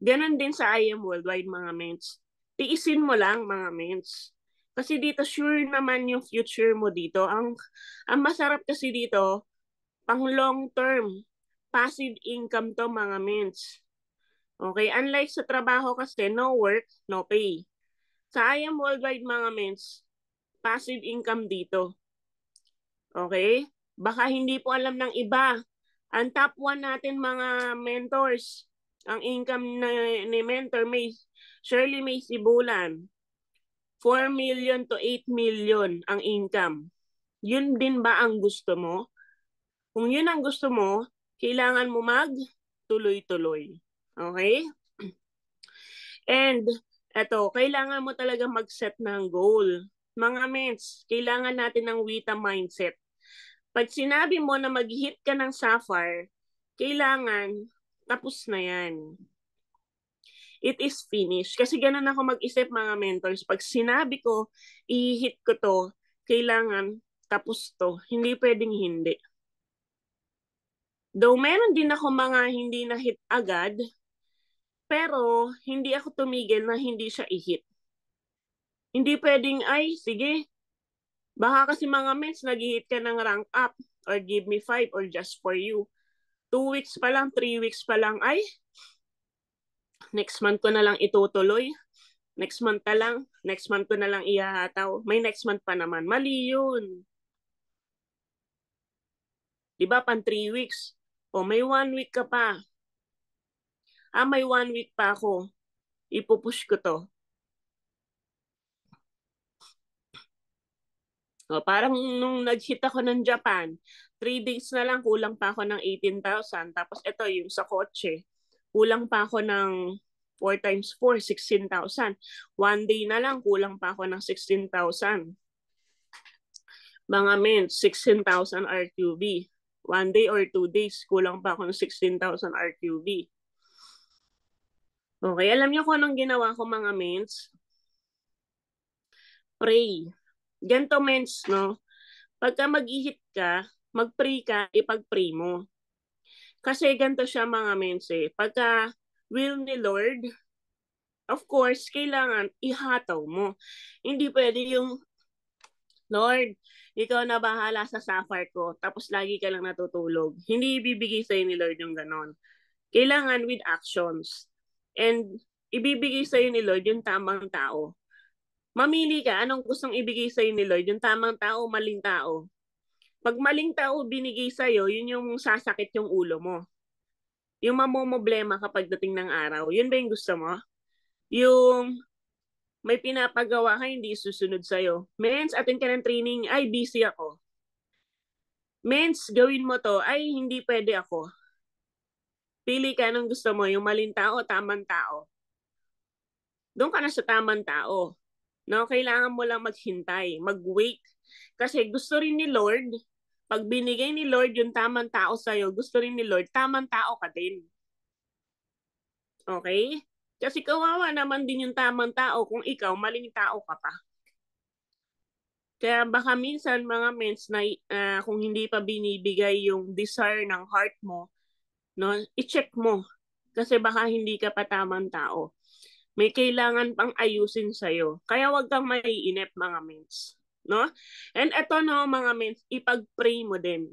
Ganon din sa I Am Worldwide, mga mens. Tiisin mo lang, mga mens. Kasi dito sure naman yung future mo dito. Ang masarap kasi dito, pang long term, passive income to, mga mens. Okay, unlike sa trabaho kasi, no work, no pay. Sa I Am Worldwide, mga mens, passive income dito. Okay? Baka hindi po alam ng iba. Ang top 1 natin mga mentors, ang income ni mentor Shirley May Sibulan, 4 million to 8 million ang income. Yun din ba ang gusto mo? Kung yun ang gusto mo, kailangan mo tuloy-tuloy. Okay? And eto, kailangan mo talaga mag-set ng goal. Mga mens, kailangan natin ng Wita mindset. Pag sinabi mo na mag-hit ka ng sapphire, kailangan tapos na yan. It is finished. Kasi ganun ako mag-isip mga mentors. Pag sinabi ko, i-hit ko to, kailangan tapos to. Hindi pwedeng hindi. Though meron din ako mga hindi na hit agad, pero hindi ako tumigil na hindi siya i-hit. Hindi pwedeng, ay, sige, baka kasi mga mens, nag-hit ka ng rank up or give me 5 or just for you. 2 weeks pa lang, 3 weeks pa lang, ay, next month ko na lang itutuloy. Next month ko na lang ihahataw. May next month pa naman. Mali yun. Diba, pan 3 weeks. O may 1 week ka pa. May 1 week pa ako. Ipupush ko to. O, parang nung nag-hit ako ng Japan, 3 days na lang, kulang pa ako ng 18,000. Tapos ito, yung sa kotse, kulang pa ako ng 4 times 4, 16,000. 1 day na lang, kulang pa ako ng 16,000. Mga men, 16,000 RQB. 1 day or 2 days, kulang pa ako ng 16,000 RQB. Okay, alam niyo kung anong ginawa ko mga mens? Pray. Ganito mens, no? Pagka mag-ihit ka, mag-pray ka, ipag-pray mo. Kasi ganito siya mga mens eh. Pagka will ni Lord, of course, kailangan ihataw mo. Hindi pwede yung, Lord, ikaw na bahala sa sapphire ko, tapos lagi ka lang natutulog. Hindi ibibigay sa'yo ni Lord yung ganon. Kailangan with actions. And ibibigay sa'yo ni Lord yung tamang tao. Mamili ka, anong gustong ibigay sa'yo ni Lord? Yung tamang tao, maling tao. Pag maling tao binigay sa'yo, yun yung sasakit yung ulo mo. Yung mamomoblema kapag dating ng araw. Yun ba yung gusto mo? Yung may pinapagawa ka, hindi susunod sa'yo. Mens, atin ka ng training, ay busy ako. Mens, gawin mo to, ay hindi pwede ako. Pili ka anong gusto mo, yung maling tao, tamang tao. Doon ka na sa tamang tao. No, kailangan mo lang maghintay, mag-wait. Kasi gusto rin ni Lord, pag binigay ni Lord yung tamang tao sa'yo, gusto rin ni Lord, tamang tao ka din. Okay? Kasi kawawa naman din yung tamang tao kung ikaw, maling tao ka pa. Kaya baka minsan mga mens na kung hindi pa binibigay yung desire ng heart mo, no, i-check mo. Kasi baka hindi ka pa tamang tao. May kailangan pang ayusin sa'yo. Kaya wag kang maiinip mga mens. No? And eto no mga mens, ipag-pray mo din.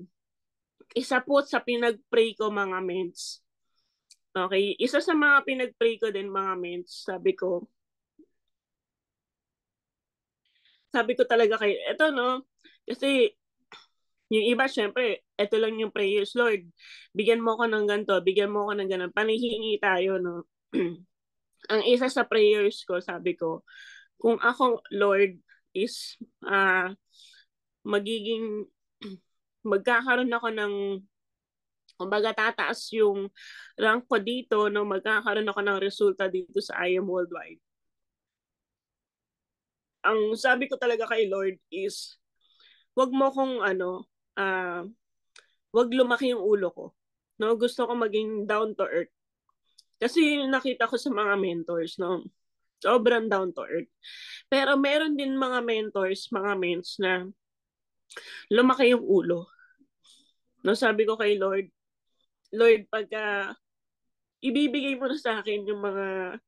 Isa po sa pinag-pray ko mga mens. Okay, isa sa mga pinag-pray ko din mga mens, sabi ko talaga kay, eto no, kasi yung iba syempre, eto lang yung prayers, Lord, bigyan mo ko ng ganito, bigyan mo ko ng ganun, panihingi tayo no. Ang isa sa prayers ko, sabi ko, kung ako, Lord, is magiging magkakaroon ako ng kumbaga tataas yung rank ko dito no magkakaroon ako ng resulta dito sa I Am Worldwide. Ang sabi ko talaga kay Lord is wag mo kong wag lumaki yung ulo ko. No, gusto ko maging down to earth. Kasi nakita ko sa mga mentors no, sobrang down to earth. Pero meron din mga mentors, mga mens na lumaki yung ulo. No, sabi ko kay Lord, Lord, pagka ibibigay mo na sa akin yung mga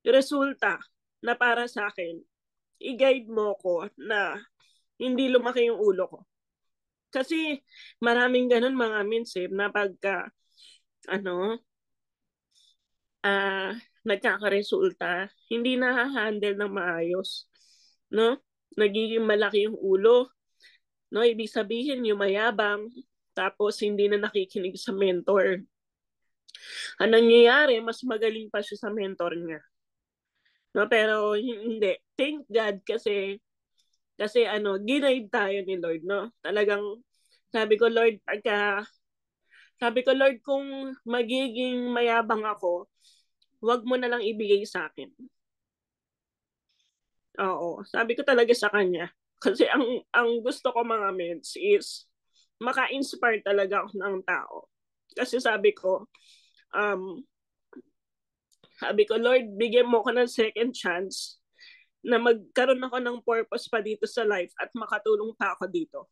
resulta na para sa akin, i-guide mo ko na hindi lumaki yung ulo ko. Kasi maraming ganun mga minsan na pagka nagkakaresulta, hindi na-handle ng maayos. No? Nagiging malaki yung ulo. No? Ibig sabihin, yung mayabang, tapos hindi na nakikinig sa mentor. Anong nangyayari, mas magaling pa siya sa mentor niya. No, pero hindi. Thank God kasi ginaid tayo ni Lord, no? Talagang sabi ko Lord kung magiging mayabang ako, wag mo na lang ibigay sa akin. Oo, sabi ko talaga sa kanya. Kasi ang gusto ko mga meds is maka-inspire talaga ako ng tao. Kasi um, sabi ko, Lord, bigyan mo ko ng second chance na magkaroon ako ng purpose pa dito sa life at makatulong pa ako dito.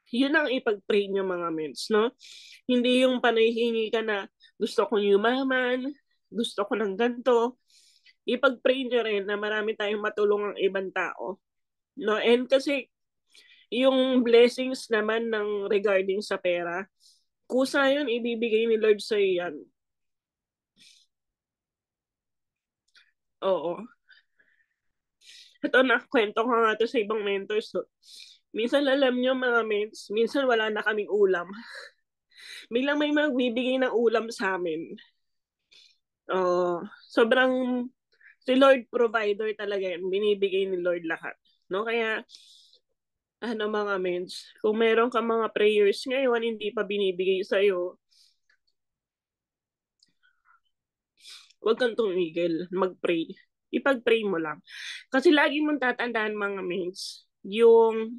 Yun ang ipag-pray niyo mga mens, no? Hindi yung panahihingi ka na gusto kong yumaman, gusto ko ng ganito. Ipag-pray niyo rin na marami tayong matulong ang ibang tao. No? And kasi yung blessings naman ng regarding sa pera, kusa yun, ibibigay ni Lord sa yan. Oo. Ito na, kwento ko nga to sa ibang mentors. So, minsan alam nyo mga mens, minsan wala na kaming ulam. Biglang may magbibigay ng ulam sa amin. Sobrang si Lord provider talaga yan. Binibigay ni Lord lahat. No? Kaya, mga mens, kung meron ka mga prayers ngayon, hindi pa binibigay sa'yo, huwag kang tumigil, mag-pray. Ipag-pray mo lang. Kasi lagi mong tatandaan mga mens, yung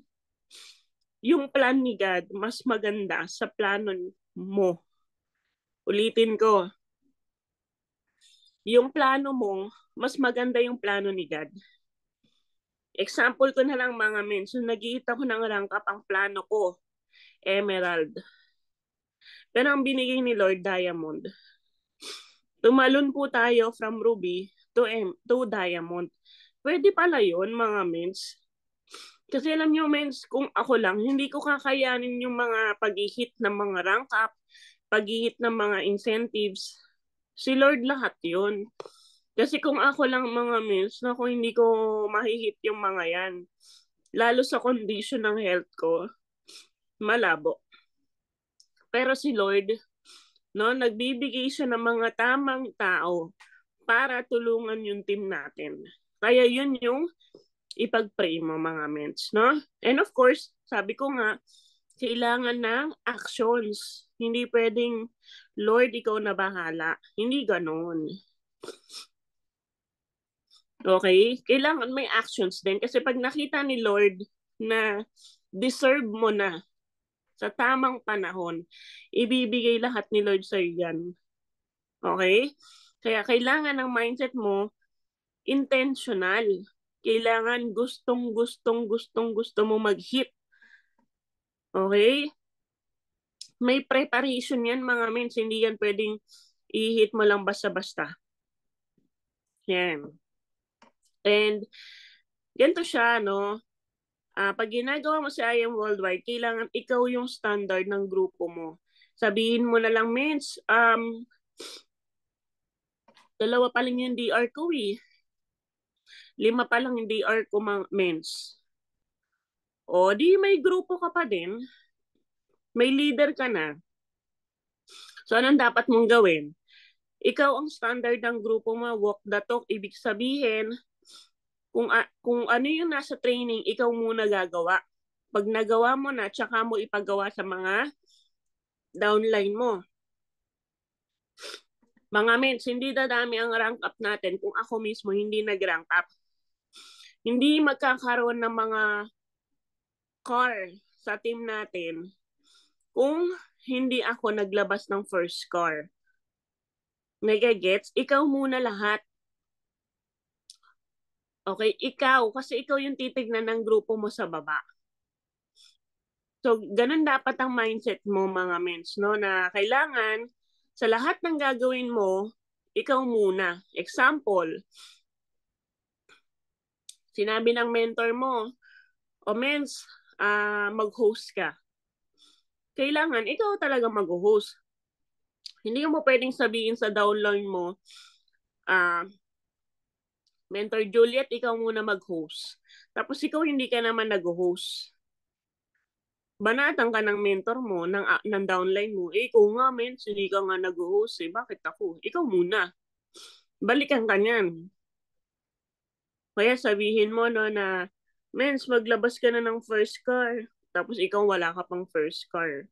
plan ni God mas maganda sa plano mo. Ulitin ko, yung plano mo, mas maganda yung plano ni God. Example ko na lang mga men. So, nag-iita ko ng rank up ang plano ko, Emerald. Pero ang binigay ni Lord, Diamond. Tumalon po tayo from Ruby to Diamond. Pwede pala yun, mga mens. Kasi alam nyo, mens, kung ako lang, hindi ko kakayanin yung mga pag-hit ng mga rank up, pag-hit ng mga incentives. Si Lord lahat yun. Kasi kung ako lang mga mens, naku, hindi ko mahihit yung mga yan. Lalo sa condition ng health ko, malabo. Pero si Lord, no, nagbibigay siya ng mga tamang tao para tulungan yung team natin. Kaya yun yung ipag-pray mo mga mens, no? And of course, sabi ko nga, kailangan ng actions. Hindi pwedeng, Lord, ikaw na bahala. Hindi ganon. Okay? Kailangan may actions din. Kasi pag nakita ni Lord na deserve mo na sa tamang panahon, ibibigay lahat ni Lord sa yan. Okay? Kaya kailangan ng mindset mo, intentional. Kailangan gusto mo mag-hit. Okay? May preparation yan mga mens. Hindi yan pwedeng i-hit mo lang basta-basta. Yan. And ganito siya, no? Pag ginagawa mo si I Am Worldwide, kailangan ikaw yung standard ng grupo mo. Sabihin mo na lang, mens, dalawa pa lang yung DR ko eh. 5 pa lang yung DR ko, mens. O, di may grupo ka pa din. May leader ka na. So, anong dapat mong gawin? Ikaw ang standard ng grupo mo, walk the talk. Ibig sabihin, kung ano yung nasa training, ikaw muna gagawa. Pag nagawa mo na, tsaka mo ipagawa sa mga downline mo. Mga mens, hindi dadami ang rank up natin kung ako mismo hindi nag-rank up. Hindi magkakaroon ng mga car sa team natin kung hindi ako naglabas ng first car. Nagigets? Ikaw muna lahat. Okay, ikaw. Kasi ikaw yung titignan ng grupo mo sa baba. So, ganun dapat ang mindset mo mga mens, no? Na kailangan sa lahat ng gagawin mo, ikaw muna. Example, sinabi ng mentor mo, o mens, mag-host ka. Kailangan ikaw talaga mag-host. Hindi mo pwedeng sabihin sa downline mo, Mentor Juliet, ikaw muna mag-host. Tapos ikaw hindi ka naman nag-host. Banatan ka ng mentor mo, ng downline mo. Ikaw nga, mens, hindi ka nga nag-host. Bakit ako? Ikaw muna. Balikan ka niyan. Kaya sabihin mo no, na, mens, maglabas ka na ng first car. Tapos ikaw wala ka pang first car.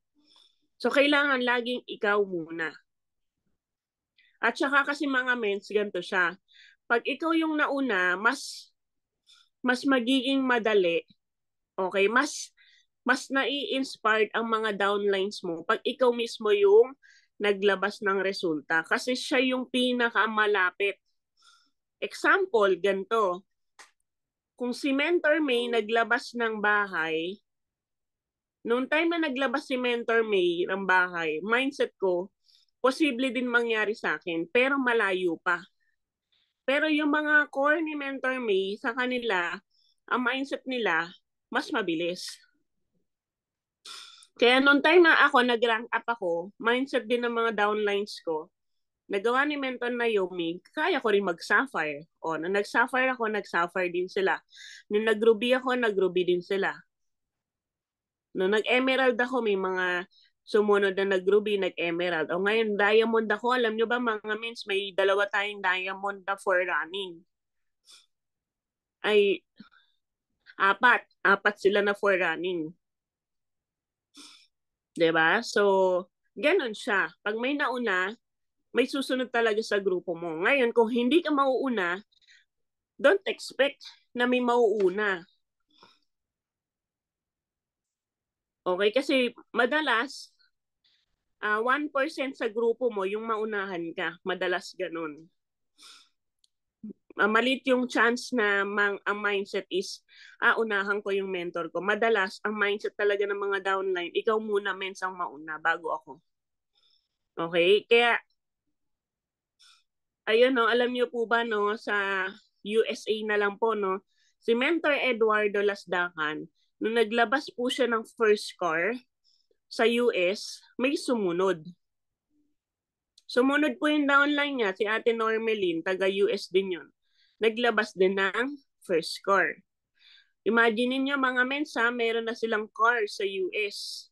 So, kailangan laging ikaw muna. At saka kasi mga mens, ganito siya. Pag ikaw yung nauna, mas magiging madali. Okay, mas nai-inspired ang mga downlines mo pag ikaw mismo yung naglabas ng resulta kasi siya yung pinakamalapit. Example, ganito. Kung si Mentor May naglabas ng bahay, noong time na naglabas si Mentor May ng bahay, mindset ko, posible din mangyari sa akin, pero malayo pa. Pero yung mga core ni Mentor May, sa kanila, ang mindset nila, mas mabilis. Kaya noong time na ako, nag-rank up ako, mindset din ng mga downlines ko, nagawa ni Mentor Naomi, kaya ko rin mag-sapphire. O, nung nag-sapphire ako, nag-sapphire din sila. Nung nag-ruby ako, nag-ruby din sila. Nung nag-emerald ako, may mga sumunod na nag-ruby, nag-emerald. O ngayon, diamond ako. Alam nyo ba mga mins, may dalawa tayong diamond na for running. Ay, apat sila na for running. 'Di ba? So, ganun siya. Pag may nauna, may susunod talaga sa grupo mo. Ngayon, kung hindi ka mauuna, don't expect na may mauuna. Okay? Kasi madalas, 1% sa grupo mo yung maunahan ka. Madalas ganun. Malit yung chance na ang mindset is, unahan ko yung mentor ko. Madalas, ang mindset talaga ng mga downline, ikaw muna mens ang mauna bago ako. Okay? Kaya, ayun no, alam niyo po ba no, sa USA na lang po no, si Mentor Eduardo Lasdacan, nung naglabas po siya ng first car sa US, may sumunod. Sumunod po yung downline niya, si Ate Normeline, taga-US din yun. Naglabas din ng first car. Imagine niyo mga mensa, meron na silang car sa US.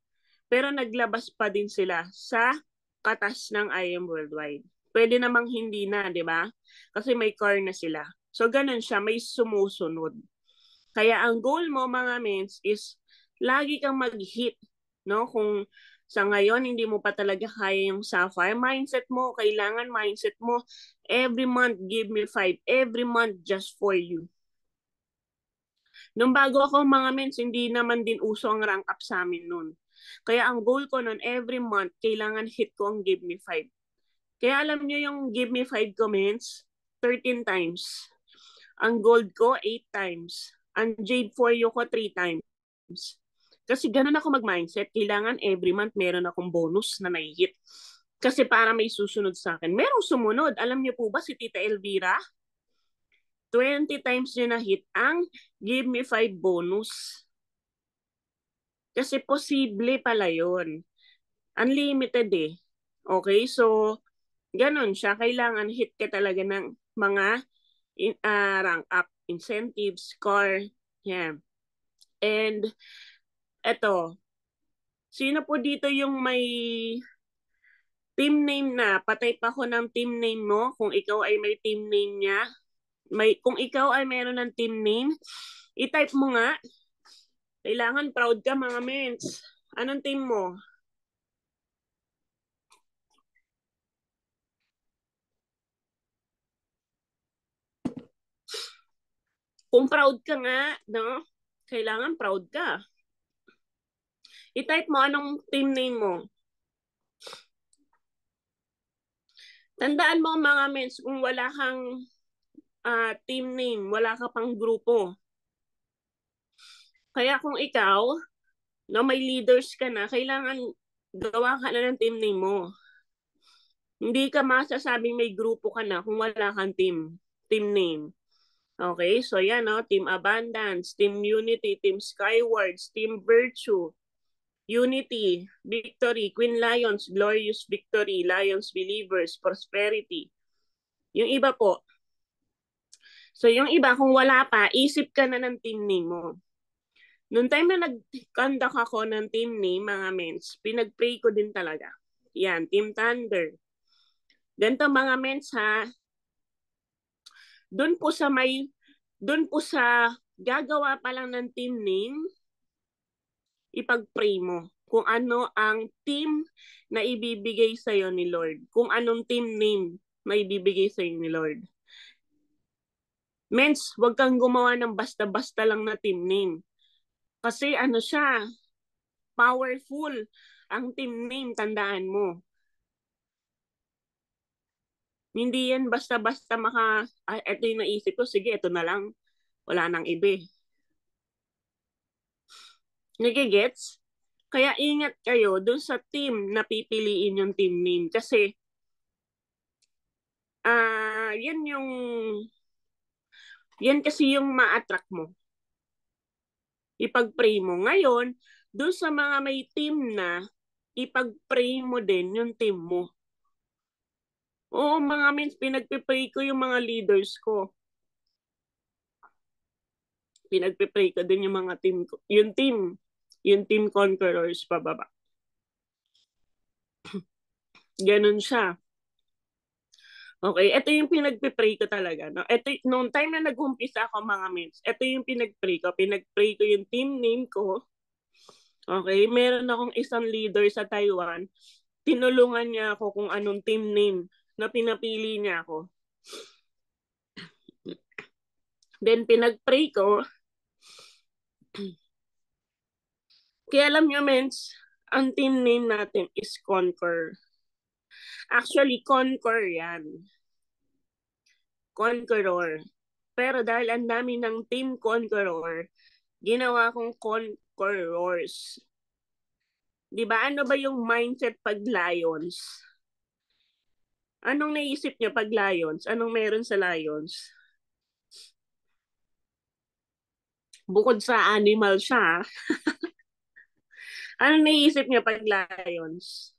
Pero naglabas pa din sila sa katas ng IM Worldwide. Pwede namang hindi na, di ba? Kasi may car na sila. So, ganun siya, may sumusunod. Kaya ang goal mo, mga mens, is lagi kang mag-hit. No? Kung sa ngayon, hindi mo pa talaga kaya yung sapphire, mindset mo, kailangan mindset mo, every month, give me 5. Every month, just for you. Nung bago ako, mga mens, hindi naman din uso ang rank up sa amin nun. Kaya ang goal ko nun, every month, kailangan hit ko ang give me 5. Kaya alam nyo yung give me 5 comments, 13 times. Ang gold ko, 8 times. Ang jade for you ko, 3 times. Kasi ganun ako mag-mindset. Kailangan every month meron akong bonus na nai-hit. Kasi para may susunod sa akin. Merong sumunod. Alam niyo po ba si Tita Elvira? 20 times niya na-hit ang give me 5 bonus. Kasi posible pala yun. Unlimited eh. Okay, so ganun siya. Kailangan hit ka talaga ng mga rank up, incentives, car. Yan. And eto, sino po dito yung may team name na? Patay pa ko ng team name mo kung ikaw ay may team name niya. Kung ikaw ay meron ng team name, i-type mo nga. Kailangan proud ka mga mens. Anong team mo? Kung proud ka nga, no? Kailangan proud ka. I-type mo anong team name mo. Tandaan mo mga mens, kung wala kang team name, wala ka pang grupo. Kaya kung ikaw, no, may leaders ka na, kailangan gawa ka na ng team name mo. Hindi ka masasabing may grupo ka na kung wala kang team name. Okay, so yan, no? Team Abundance, Team Unity, Team Skywards, Team Virtue, Unity, Victory, Queen Lions, Glorious Victory, Lions Believers, Prosperity. Yung iba po. So yung iba, kung wala pa, isip ka na ng team name mo. Noong time na nag-conduct ako ng team name, mga mens, pinag-pray ko din talaga. Yan, Team Thunder. Ganito mga mens ha, doon po sa gagawa pa lang ng team name, ipag-pray mo kung ano ang team na ibibigay sa'yo ni Lord. Kung anong team name na ibibigay sa'yo ni Lord. Mens, wag kang gumawa ng basta-basta lang na team name. Kasi ano siya, powerful ang team name, tandaan mo. Hindi yan basta-basta eto yung naisip ko, sige, ito na lang. Wala nang iba. Nagigets? Kaya ingat kayo dun sa team na pipiliin yung team name. Kasi, yan kasi yung ma-attract mo. Ipag-pray mo. Ngayon, dun sa mga may team na, ipag-pray mo din yung team mo. Oo, mga mins, pinagpipray ko yung mga leaders ko. Pinagpipray ko din yung mga team ko. Yung team conquerors pababa. Ganun siya. Okay, ito yung pinagpipray ko talaga. No? Ito, nung time na nag-umpisa ako mga mins, ito yung pinagpray ko. Pinagpray ko yung team name ko. Okay, meron akong isang leader sa Taiwan. Tinulungan niya ako kung anong team name na pinapili niya ako. Then pinagpray ko. Kaya alam niyo, mens, ang team name natin is Conquer. Actually, Conquer yan. Conqueror. Pero dahil ang dami ng Team Conqueror, ginawa kong Conquerors. Di ba? Ano ba yung mindset pag Lions? Anong naisip niyo pag Lions? Anong meron sa Lions? Bukod sa animal siya. Anong naisip niyo pag Lions?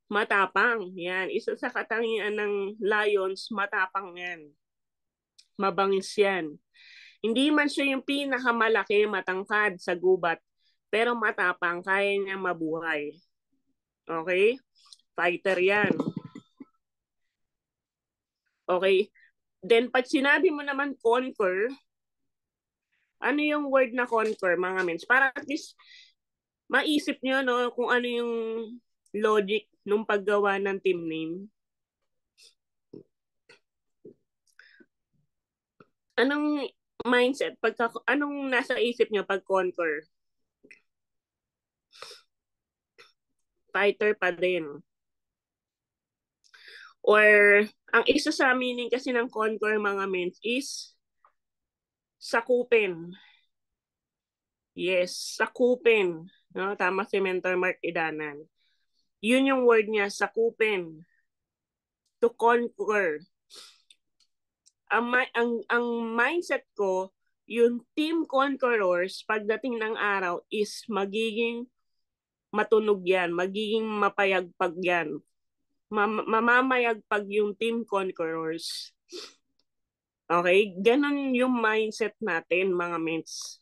Matapang. Yan. Isa sa katangian ng Lions, matapang yan. Mabangis yan. Hindi man siya yung pinakamalaki, matangkad sa gubat, pero matapang, kaya niya mabuhay. Okay? Fighter yan. Okay? Then, pag sinabi mo naman conquer, ano yung word na conquer, mga mens? Para at least, maisip nyo, no, kung ano yung logic nung paggawa ng team name. Anong mindset? Anong nasa isip nyo pag conquer? Fighter pa din. Or, ang isa sa meaning kasi ng conquer, mga mens, is sakupin. Yes, sakupin. No? Tama si Mentor Mark Idanan. Yun yung word niya, sakupin. To conquer. Ang mindset ko, yung team conquerors, pagdating ng araw, is magiging matunog yan, magiging mapayagpag yan. Mamamayagpag yung team conquerors. Okay? Ganon yung mindset natin, mga mates.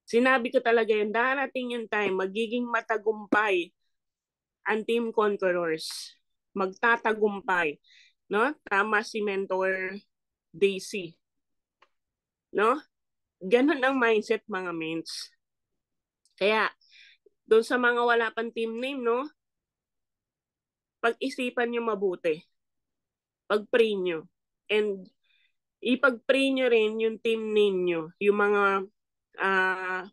Sinabi ko talaga yun, darating yung time, magiging matagumpay ang team conquerors. Magtatagumpay. No? Tama si Mentor Daisy. No? Ganon ang mindset, mga mates. Kaya, doon sa mga wala pang team name, no? Pag-isipan nyo mabuti. Pag-pray nyo. And ipag-pray nyo rin yung team name nyo. Yung mga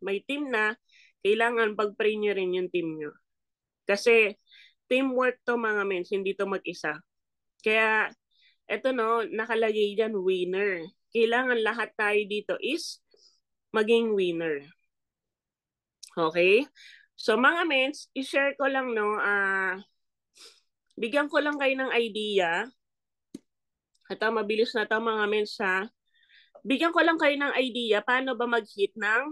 may team na, kailangan pag-pray nyo rin yung team nyo. Kasi teamwork to, mga mens, hindi to mag-isa. Kaya eto, no, nakalagay dyan winner. Kailangan lahat tayo dito is maging winner. Okay? So mga mens, i-share ko lang, no, bigyan ko lang kayo ng idea. At mabilis na to, mga mens, ha. Bigyan ko lang kayo ng idea paano ba mag-hit ng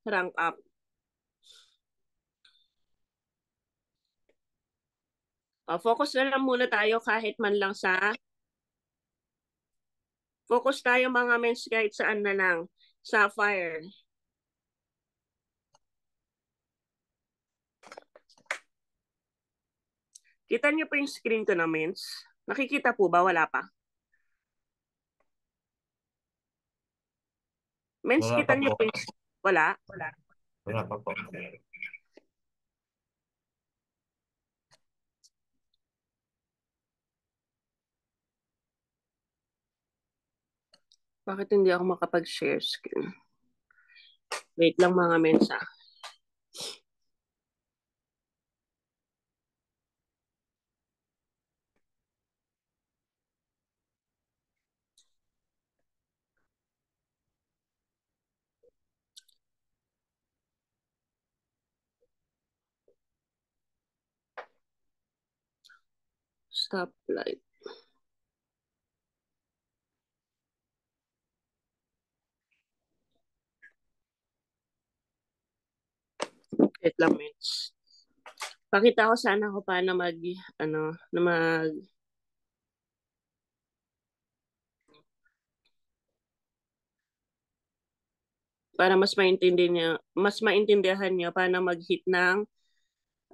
rank up. Focus na lang muna tayo kahit man lang sa focus tayo, mga mens, kahit saan na lang. Sapphire. Kita niyo po yung screen ko na, mens? Nakikita po ba? Wala pa? Mens, Wala kita pa niyo po. po yung... Wala? Wala pa po. Bakit hindi ako makapag-share screen? Wait lang mga mensa. Stoplight. Wait lang, mens. Pakita ko sana ko paano na para mas maintindihan niyo paano mag-hit ng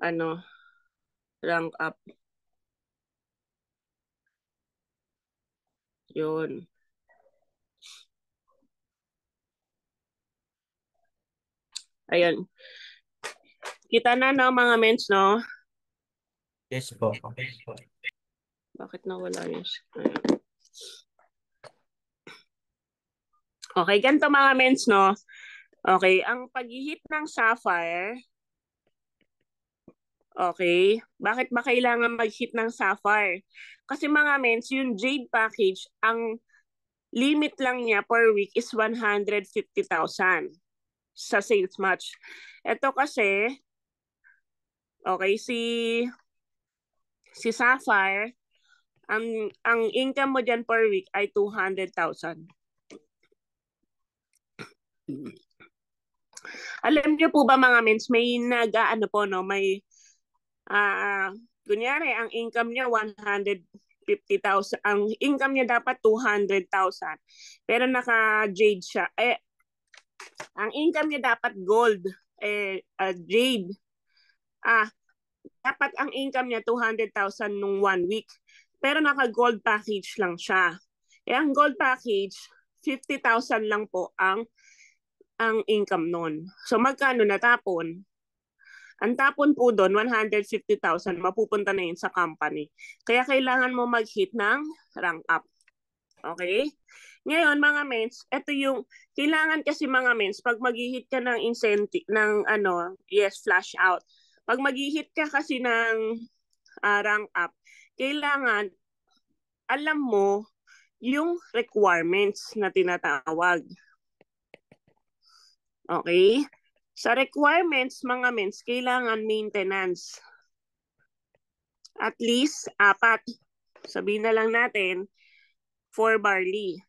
ano, rank up. Yun. Ayun. Kita na no, mga mens, no? Yes po. Bakit nawala yung screen? Okay, ganito mga mens, no? Okay, ang pag-hit ng Sapphire, okay, bakit ba kailangan mag-hit ng Sapphire? Kasi mga mens, yung Jade package, ang limit lang niya per week is 150,000 sa sales match. Ito kasi, okay, si Sapphire, ang income mo dyan per week ay 200,000. Alam niyo po ba mga mens, may nag-ano po, no, may, kunyari, ang income niya 150,000, ang income niya dapat 200,000, pero naka-jade siya. Ang income niya dapat gold, jade. Dapat ang income niya 200,000 nung 1 week. Pero naka-gold package lang siya. Ang gold package, 50,000 lang po ang income nun. So magkano natapon? Ang tapon po doon, 150,000, mapupunta na yun sa company. Kaya kailangan mo mag-hit ng rank up. Okay? Ngayon, mga mens, ito yung, kailangan kasi mga mens, pag mag-hit ka ng incentive, flash out. Pag mag-hit ka kasi ng rank up, kailangan alam mo yung requirements na tinatawag. Okay? Sa requirements, mga mens, kailangan maintenance. At least 4. Sabihin na lang natin, 4 barley.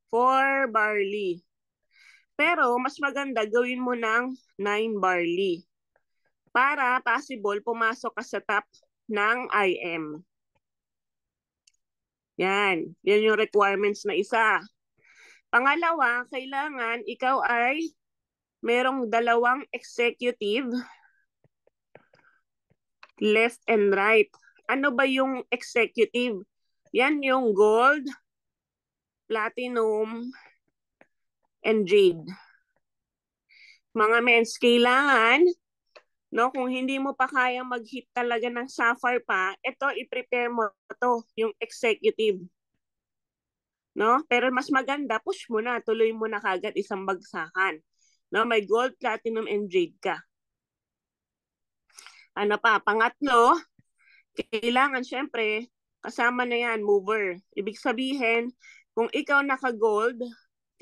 4 barley. Pero mas maganda gawin mo ng 9 barley para possible pumasok ka sa top ng IM. Yan. Yan yung requirements na isa. Pangalawa, kailangan ikaw ay merong 2 executive left and right. Ano ba yung executive? Yan yung gold, platinum, and jade. Mga mens, kailangan, no, kung hindi mo pa kaya mag-hit talaga ng sapphire pa, ito, i-prepare mo to, yung executive. No? Pero mas maganda, push mo na, tuloy mo na kagad isang bagsakan. No? May gold, platinum, and jade ka. Ano pa? Pangatlo, kailangan syempre, kasama na yan, mover. Ibig sabihin, kung ikaw naka-gold,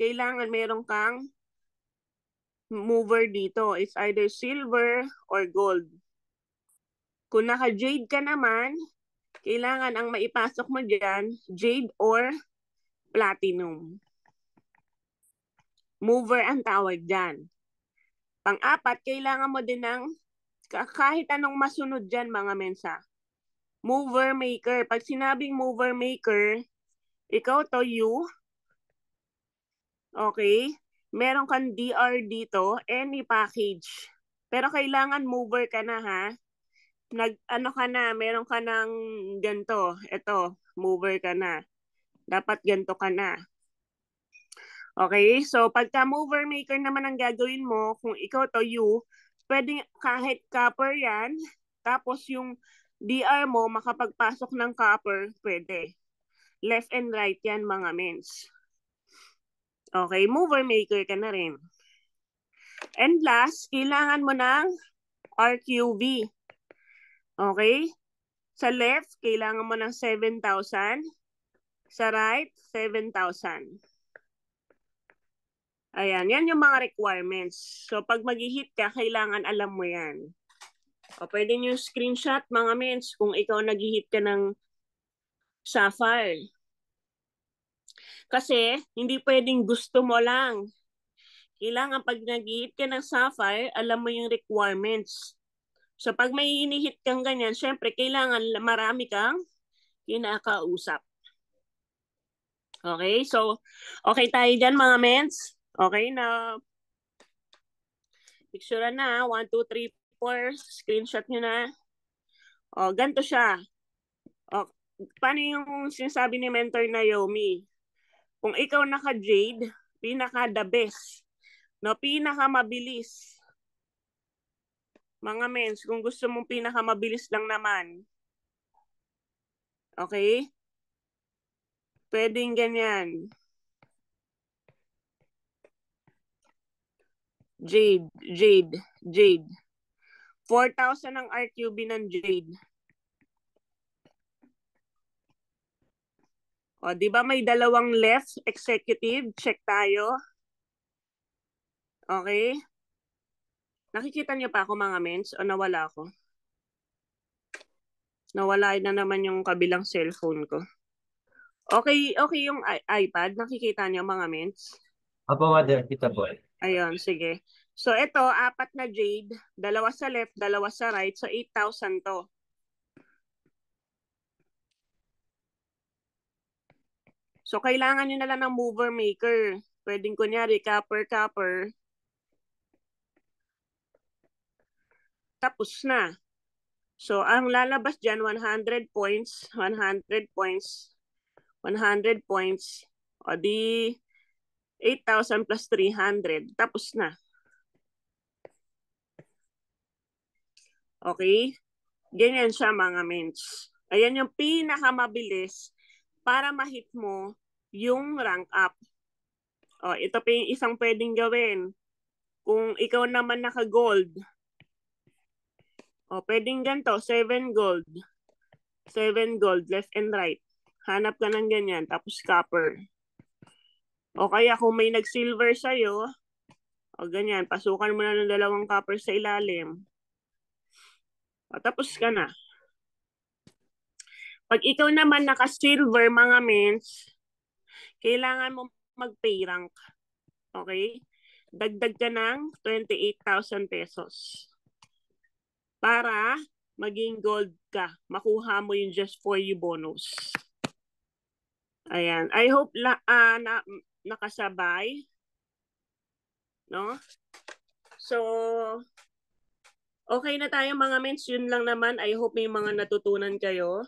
kailangan meron kang mover dito. It's either silver or gold. Kung naka-jade ka naman, kailangan ang maipasok mo dyan, jade or platinum. Mover ang tawag dyan. Pang-apat, kailangan mo din ng kahit anong masunod dyan mga mensa. Mover maker. Pag sinabing mover maker, ikaw to you. Okay? Meron kang DR dito, any package. Pero kailangan mover ka na ha. Ka na, meron ka ng ganito. Ito, mover ka na. Dapat ganito ka na. Okay? So, pagka mover maker naman ang gagawin mo, kung ikaw to you, pwede kahit copper yan, tapos yung DR mo makapagpasok ng copper, pwede. Left and right yan mga mens. Okay, mover maker ka na rin. And last, kailangan mo ng RQV. Okay? Sa left, kailangan mo ng 7,000. Sa right, 7,000. Ayan, yan yung mga requirements. So, pag mag-hit ka, kailangan alam mo yan. O, pwede nyo screenshot, mga mens, kung ikaw nag-hit ka ng Sapphire. Kasi, hindi pwedeng gusto mo lang. Kailangan pag nag-hit ka ng Sapphire, alam mo yung requirements. So, pag may hinihit kang ganyan, syempre, kailangan marami kang kinakausap. Okay? So, okay tayo dyan, mga mens? Okay na. Picture na. 1, 2, 3, 4. Screenshot nyo na. O, ganito siya. O, paano yung sinasabi ni Mentor Naomi? Kung ikaw naka-Jade, pinaka-the best. No, pinaka-mabilis. Mga mens, kung gusto mong pinaka-mabilis lang naman. Okay? Pwedeng ganyan. Jade, Jade, Jade. 4,000 ang RQB ng Jade. O, di ba may dalawang left executive? Check tayo. Okay? Nakikita niyo pa ako, mga mens, o nawala ako? Nawala na naman yung kabilang cellphone ko. Okay, okay yung iPad. Nakikita niyo, mga mens? Apo, mother, kita po. Ayun, sige. So, ito, 4 na Jade. 2 sa left, 2 sa right. So, 8,000 to. So, kailangan nyo na lang ng mover maker. Pwedeng kunyari, copper. Tapos na. So, ang lalabas dyan, 100 points, 100 points, 100 points. O di, 8,000 plus 300. Tapos na. Okay? Ganyan siya, mga mens. Ayan yung pinakamabilis para ma-hit mo yung rank up. O, ito pa yung isang pwedeng gawin. Kung ikaw naman naka-gold, o, pwedeng ganito, 7 gold. 7 gold, left and right. Hanap ka ng ganyan, tapos copper. O kaya kung may nag-silver sa'yo, o ganyan, pasukan mo na ng 2 copper sa ilalim. O, tapos ka na. Pag ikaw naman naka-silver, mga mens, kailangan mo mag-pay rank. Okay? Dagdag ka ng 28,000 pesos. Para maging gold ka. Makuha mo yung just for you bonus. Ayan. I hope nakasabay. No? So, okay na tayo, mga mens. Yun lang naman. I hope may mga natutunan kayo.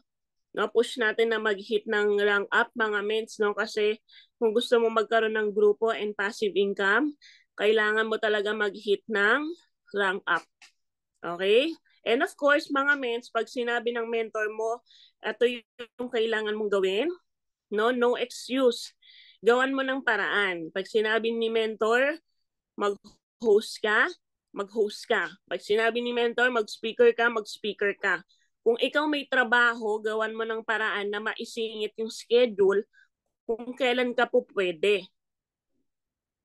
No, push natin na mag-hit ng rank up, mga mens, no? Kasi kung gusto mo magkaroon ng grupo and passive income, kailangan mo talaga mag-hit ng rank up. Okay? And of course, mga mens, pag sinabi ng mentor mo, ito yung kailangan mong gawin, no? No excuse. Gawan mo ng paraan. Pag sinabi ni mentor, mag-host ka, mag-host ka. Pag sinabi ni mentor, mag-speaker ka, mag-speaker ka. Kung ikaw may trabaho, gawan mo ng paraan na maisingit yung schedule kung kailan ka po pwede.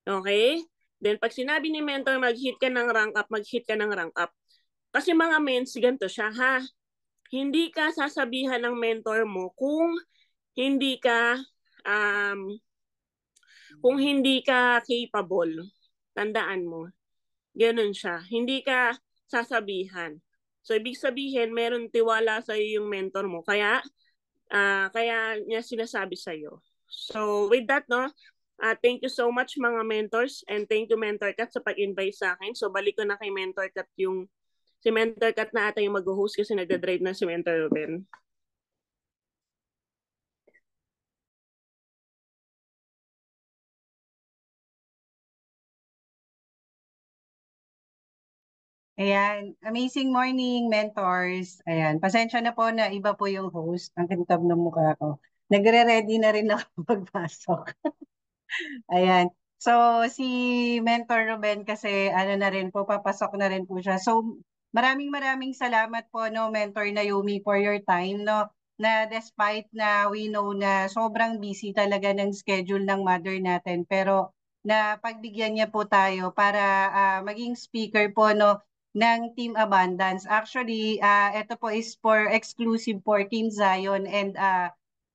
Okay? Then pag sinabi ni mentor, mag-hit ka ng rank up, mag-hit ka ng rank up. Kasi, mga mens, ganito siya, ha? Hindi ka sasabihan ng mentor mo hindi ka kung hindi ka capable. Tandaan mo. Ganun siya. Hindi ka sasabihan. So, ibig sabihin, meron tiwala sa iyo yung mentor mo. Kaya niya sinasabi sa iyo. So, with that, no, thank you so much, mga mentors, and thank you, Mentor Kat, sa pag-invite sa akin. So, balik ko na kay Mentor Kat si Mentor Kat na ata yung mag-host kasi nagda-drive na si Mentor Ruben. Ayan, amazing morning, mentors. Ayan, pasensya na po na iba po yung host. Ang kintab ng mukha ko. Nagre-ready na rin ako magpasok. Ayan. So, si Mentor Ruben kasi ano na rin po, papasok na rin po siya. So, maraming maraming salamat po, no, Mentor Naomi, for your time, no, na despite na we know na sobrang busy talaga ng schedule ng mother natin, pero na pagbigyan niya po tayo para maging speaker po, no, ng Team Abundance. Actually, ito po is for exclusive for Team Zion and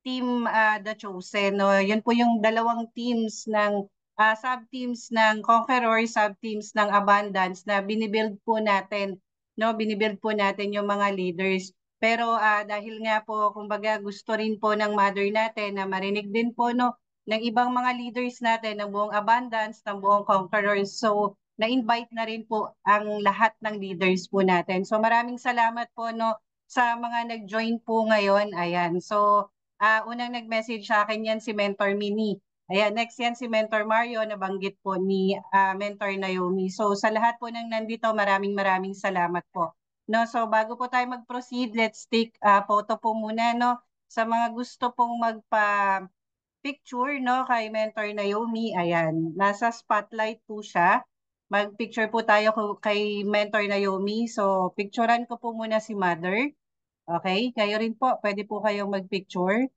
Team The Chosen, no. Yun po yung dalawang teams ng sub-teams ng Conqueror, sub-teams ng Abundance na binibuild po natin, no? Binibuild po natin yung mga leaders. Pero dahil nga po, kumbaga gusto rin po ng mother natin na marinig din po, no, ng ibang mga leaders natin, ng buong Abundance, ng buong Conquerors. So, na-invite na rin po ang lahat ng leaders po natin. So, maraming salamat po, no, sa mga nag-join po ngayon. Ayan. So, unang nag-message sa akin yan si Mentor Mini. Ayan, next yan si Mentor Mario, nabanggit po ni Mentor Naomi. So sa lahat po ng nandito, maraming maraming salamat po. No, so bago po tayo mag-proceed, let's take photo po muna, no, sa mga gusto pong magpa-picture, no, kay Mentor Naomi. Ayan, nasa spotlight po siya. Mag-picture po tayo kay Mentor Naomi. So picturean ko po muna si Mother. Okay, kayo rin po, pwede po kayong mag-picture.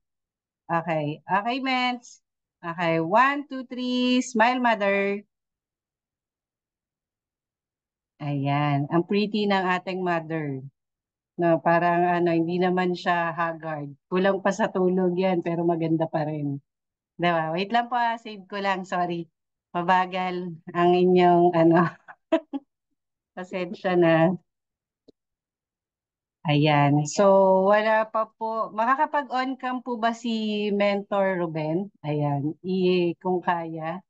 Okay. Okay, Mens. Okay. 1, 2, 3. Smile, mother. Ayan. Ang pretty ng ating mother. No, parang ano, hindi naman siya haggard. Kulang pa sa tulog yan, pero maganda pa rin. Diba? Wait lang po, save ko lang. Sorry. Mabagal ang inyong, ano, pasensya na. Ayan. So, wala pa po. Makakapag-on cam po ba si Mentor Ruben? Ayan. Kung kaya.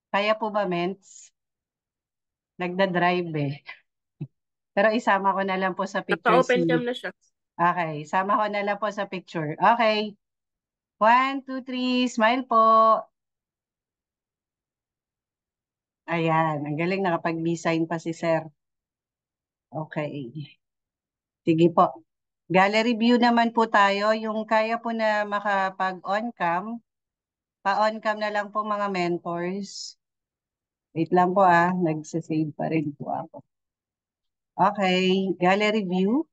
Kaya po ba, Ments? Nagda-drive eh. Pero isama ko na lang po sa picture Naka-open si... cam na siya. Okay, isama ko na lang po sa picture. Okay. 1, 2, 3, smile po. Ayan, ang galing nakapag-B-sign pa si sir. Okay. Sige po. Gallery view naman po tayo. Yung kaya po na makapag-on cam, pa-on cam na lang po mga mentors. Wait lang po nagsasave pa rin po ako. Okay, gallery view.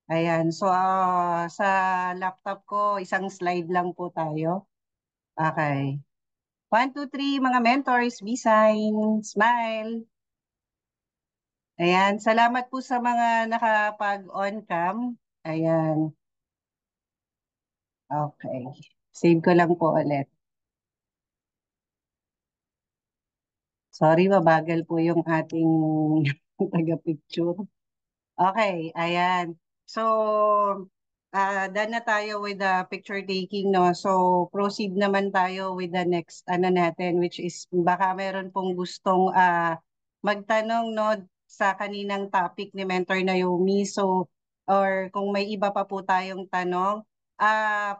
Ayan, so sa laptop ko, isang slide lang po tayo. Okay. 1, 2, 3, mga mentors, be sign, smile. Ayan, salamat po sa mga nakapag-on cam. Ayan, okay. Save ko lang po ulit. Sorry, mabagal po yung ating taga-picture. Okay, ayan. So, done na tayo with the picture taking, no? So, proceed naman tayo with the next, ano natin, which is, baka meron pong gustong magtanong, no, sa kaninang topic ni Mentor Naomi. So, or kung may iba pa po tayong tanong,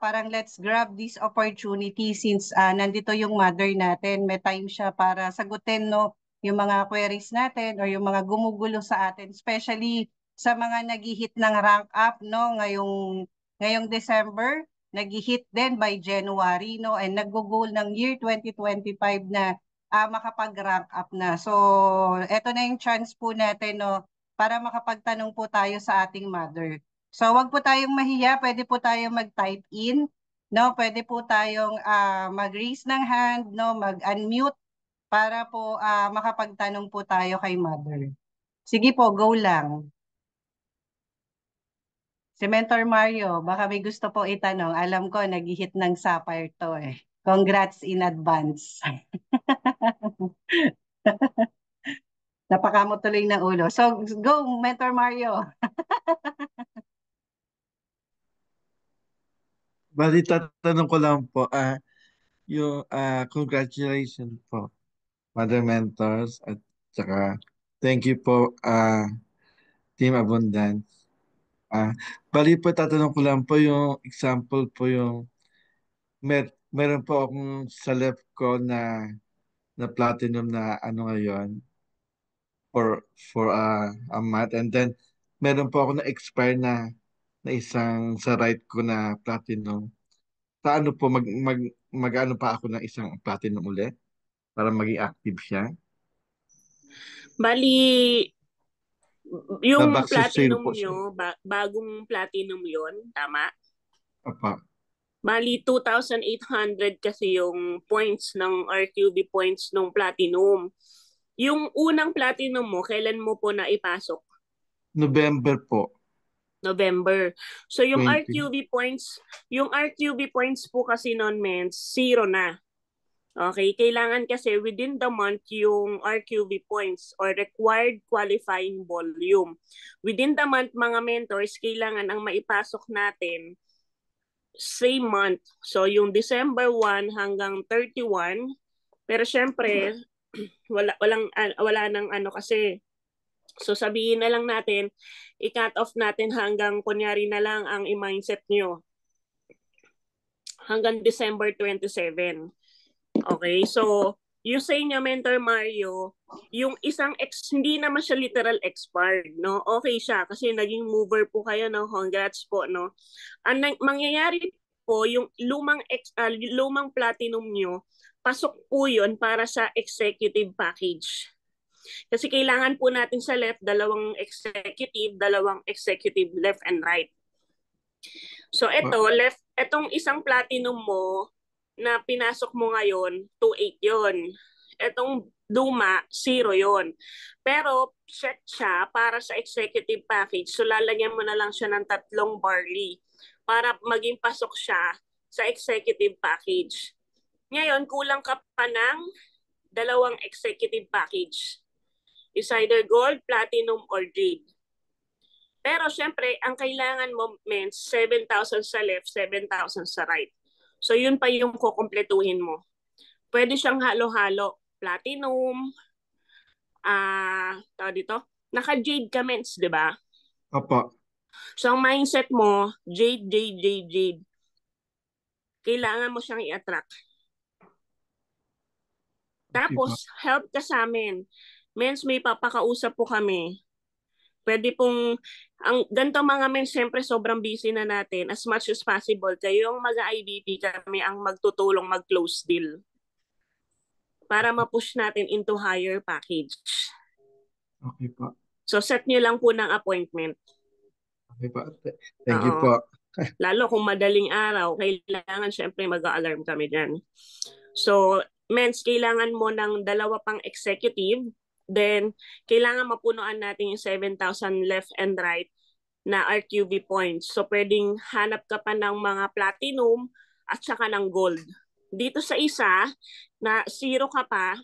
parang let's grab this opportunity since nandito yung mother natin. May time siya para sagutin, no, yung mga queries natin or yung mga gumugulo sa atin, especially sa mga nag-hit ng rank up, no, ngayong December, nag-hit din by January, no, and nag-goal ng year 2025 na makapag-rank up na. So, eto na yung chance po natin, no, para makapagtanong po tayo sa ating mother. So, wag po tayong mahiya, pwede po tayong mag-type in, no, pwede po tayong mag-raise ng hand, no, mag-unmute para po makapagtanong po tayo kay mother. Sige po, go lang. Si Mentor Mario, baka may gusto po itanong. Alam ko, nag-hit ng sapphire to eh. Congrats in advance. Napakamot tuloy ng ulo. So, go, Mentor Mario. Bali, tatanong ko lang po, yung congratulations po, Mother Mentors, at saka thank you po, Team Abundance. Bali po, tatanong ko lang po yung example po yung meron po akong sa left ko na platinum na ano ngayon for a month, and then meron po ako na expire na isang sa right ko na platinum. Paano po mag ano pa ako ng isang platinum ulit? para maging active siya? Bali, yung Back sa sale platinum po siya. nyo, bagong platinum yon, tama? Apa. Bali, 2,800 kasi yung points ng RQB points ng platinum. Yung unang platinum mo, kailan mo po na ipasok? November po. November. So yung 20. RQB points po kasi noon means 0 na. Okay, kailangan kasi within the month yung RQB points or required qualifying volume. Within the month, mga mentors, kailangan ang maipasok natin same month. So yung December 1 hanggang 31, pero syempre wala nang ano kasi. So sabihin na lang natin, i-cut off natin hanggang kunyari na lang ang i-mindset nyo hanggang December 27. Okay, so yung sa inyo, Mentor Mario, yung isang hindi naman siya literal expired, no? Okay siya kasi naging mover po kayo, no? Congrats po, no? Ang mangyayari po, yung lumang platinum nyo, pasok po yun para sa executive package. Kasi kailangan po natin sa left, dalawang executive left and right. So etong isang platinum mo na pinasok mo ngayon, 2.8 yon. Etong luma, 0 yon. Pero set siya para sa executive package. So lalagyan mo na lang siya ng 3 barley para maging pasok siya sa executive package. Ngayon, kulang ka pa ng 2 executive package. Is either gold, platinum, or jade. Pero syempre, ang kailangan mo means 7,000 sa left, 7,000 sa right. So yun pa yung kukumpletuhin mo. Pwede siyang halo-halo. Platinum, dito, naka-jade ka mens, di ba? Apa. So ang mindset mo, jade, jade, jade, jade. Kailangan mo siyang i-attract. Tapos, help ka sa amin. Mens, may papakausap po kami. Pwede pong, ang ganito mga men, siyempre sobrang busy na natin. As much as possible, kayong mag-IBP kami ang magtutulong mag-close deal para ma-push natin into higher package. Okay po. So set nyo lang po ng appointment. Okay po. Thank you po. Lalo kung madaling araw, kailangan siyempre mag-alarm kami dyan. So, mens, kailangan mo ng 2 pang executive. Then, kailangan mapunuan natin yung 7,000 left and right na RQB points. So, pwedeng hanap ka pa ng mga platinum at saka ng gold. Dito sa isa, na 0 ka pa,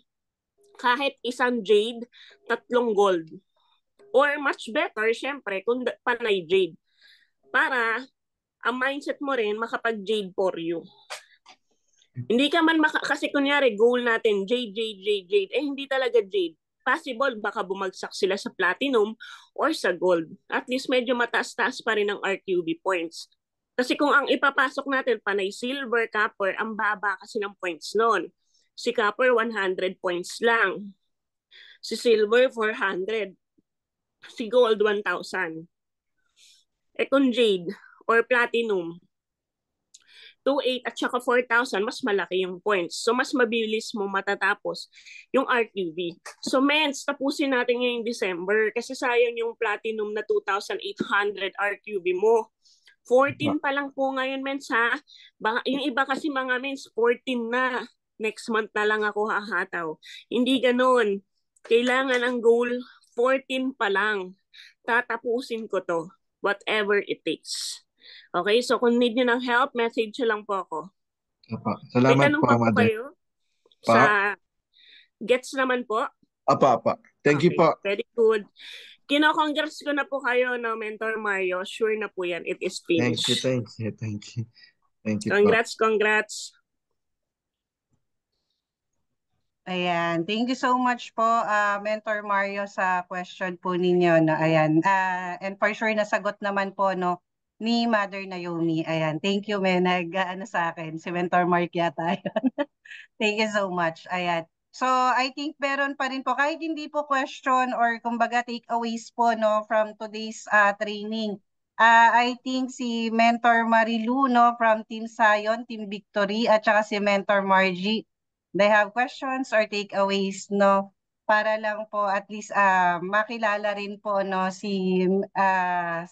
kahit isang jade, 3 gold. Or much better, syempre, kung panay jade. Para ang mindset mo rin makapag-jade for you. Hindi ka man kasi kunyari, goal natin, jade, jade, jade, jade. Hindi talaga jade. Possible, baka bumagsak sila sa platinum or sa gold. At least medyo mataas-taas pa rin ang RQB points. Kasi kung ang ipapasok natin, panay silver, copper, ang baba kasi ng points nun. Si copper, 100 points lang. Si silver, 400. Si gold, 1,000. Kung jade or platinum, 2,800 at saka 4,000, mas malaki yung points. So, mas mabilis mo matatapos yung RQB. So, mens, tapusin natin ngayong December kasi sayang yung platinum na 2,800 RQB mo. 14 pa lang po ngayon, mens, ha? Yung iba kasi mga mens, 14 na. Next month na lang ako hahataw. Hindi ganun. Kailangan ang goal, 14 pa lang. Tatapusin ko to. Whatever it takes. Okay, so kung need nyo ng help, message nyo lang po ako. Apa. May Salamat tanong po, pa po Mother. kayo? Pa? Sa gets naman po? Apa. Thank you po. Very good. Kino-congrats ko na po kayo, no, Mentor Mario. Sure na po yan. It is finished. Thank you. Thank you po. Congrats. Ayan, thank you so much po, Mentor Mario, sa question po ninyo. No? Ayan, and for sure nasagot naman po no, ni Mother Naomi. Ayan, thank you, nag-ano sa akin, si Mentor Mark yata yun. Thank you so much. Ayan. So, I think meron pa rin po, kahit hindi po question or kumbaga takeaways po no, from today's training. I think si Mentor Marilu no, from Team Sion, Team Victory, at saka si Mentor Margie they have questions or takeaways, no? Para lang po at least makilala rin po no si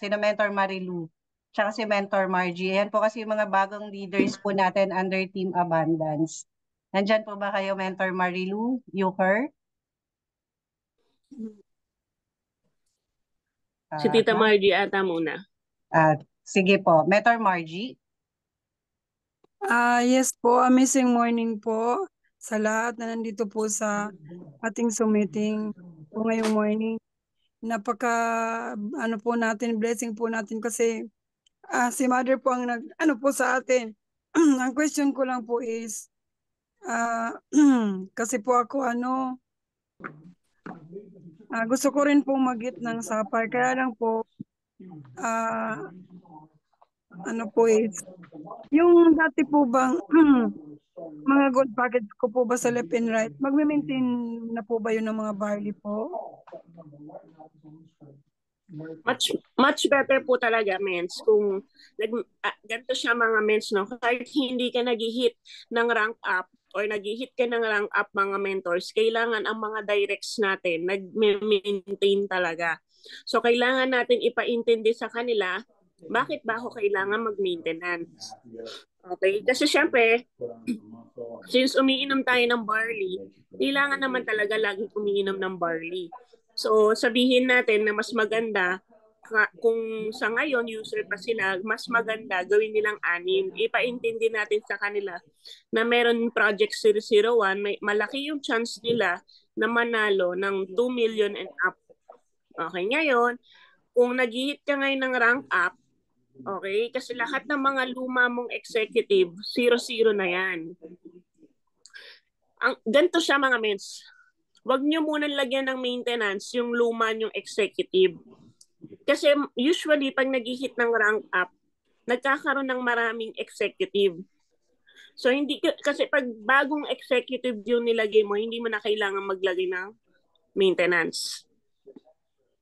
Mentor Marilu tsaka si Mentor Margie. Ayan po kasi yung mga bagong leaders po natin under Team Abundance. Nandyan po ba kayo, Mentor Marilu, Euchre? Si Tita Margie ata muna. Sige po, Mentor Margie. Yes po, amazing morning po sa lahat na nandito po sa ating meeting po ngayong morning. Napaka po natin, blessing po natin kasi si Mother po ang po sa atin. Ang question ko lang po is kasi po ako gusto ko rin po mag-hit ng sapar, kaya lang po is yung dati po bang mga gold package ko po ba sa left and right, magme-maintain na po ba yun ng mga barley po? Much better po talaga, Mens, kung ganito siya mga Mens, no? Kahit hindi ka nag-hit ng rank up or nag-hit ka ng rank up mga mentors, kailangan ang mga directs natin nag-maintain talaga. So kailangan natin ipaintindi sa kanila bakit ba ako kailangan mag-maintenance. Okay? Kasi syempre, since umiinom tayo ng barley, kailangan naman talaga lagi umiinom ng barley. So sabihin natin na mas maganda kung sa ngayon user pa sila, mas maganda gawin nilang 6. Ipaintindi natin sa kanila na meron Project 001, may malaki yung chance nila na manalo ng 2 million and up. Okay, ngayon, kung nag-hit ka ngayon ng rank up, okay, kasi lahat ng mga luma mong executive, 0-0 na yan. Ganito siya mga Mens. Huwag nyo munang lagyan ng maintenance yung luma nyong executive. Kasi usually pag nag-hit ng rank up, nagkakaroon ng maraming executive. So hindi kasi pag bagong executive yung nilagay mo, hindi mo na kailangan maglagay ng maintenance.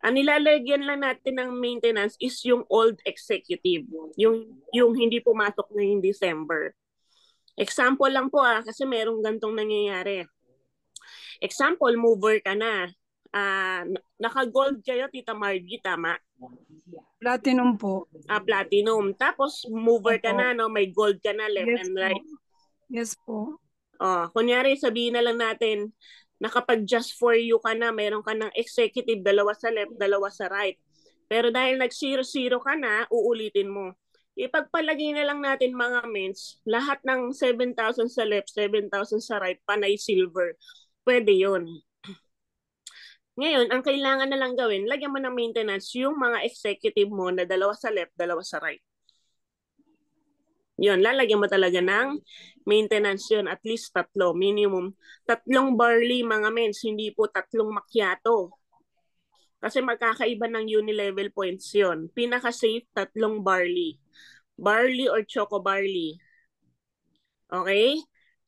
Ang nilalagyan lang natin ng maintenance is yung old executive, yung hindi pumasok ngayong December. Example lang po kasi merong gantong nangyayari. Example, mover ka na. Naka-gold kayo, Tita Margie, tama? Platinum po. Platinum. Tapos mover ka na, no? May gold ka na left and right. Yes po. Kunyari, sabihin na lang natin, nakapag just for you ka na, meron ka ng executive, 2 sa left, 2 sa right. Pero dahil nag-0-0 ka na, uulitin mo. Ipagpalagay na lang natin mga Mens, lahat ng 7,000 sa left, 7,000 sa right, panay silver. Pwede yun. Ngayon, ang kailangan na lang gawin, lagyan mo ng maintenance yung mga executive mo na 2 sa left, 2 sa right. Yun, lalagyan mo talaga ng maintenance yun, at least 3, minimum. 3 barley mga Mens, hindi po 3 macchiato. Kasi magkakaiba ng uni-level points yun. Pinaka-safe, 3 barley. Barley or choco barley. Okay?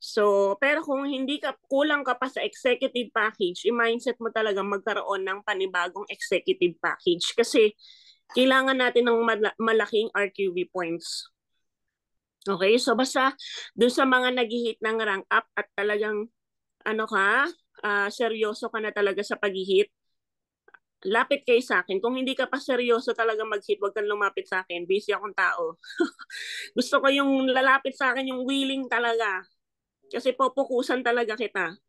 So, pero kung hindi ka, kulang ka pa sa executive package, i-mindset mo talaga magkaroon ng panibagong executive package. Kasi kailangan natin ng malaking RQB points. Okay, so basta dun sa mga nag-hit ng rank up at talagang seryoso ka na talaga sa pag-hit, lapit kayo sa akin. Kung hindi ka pa seryoso talaga mag-hit, huwag kang lumapit sa akin. Busy akong tao. Gusto ko yung lalapit sa akin, yung willing talaga. Kasi pupukusan talaga kita.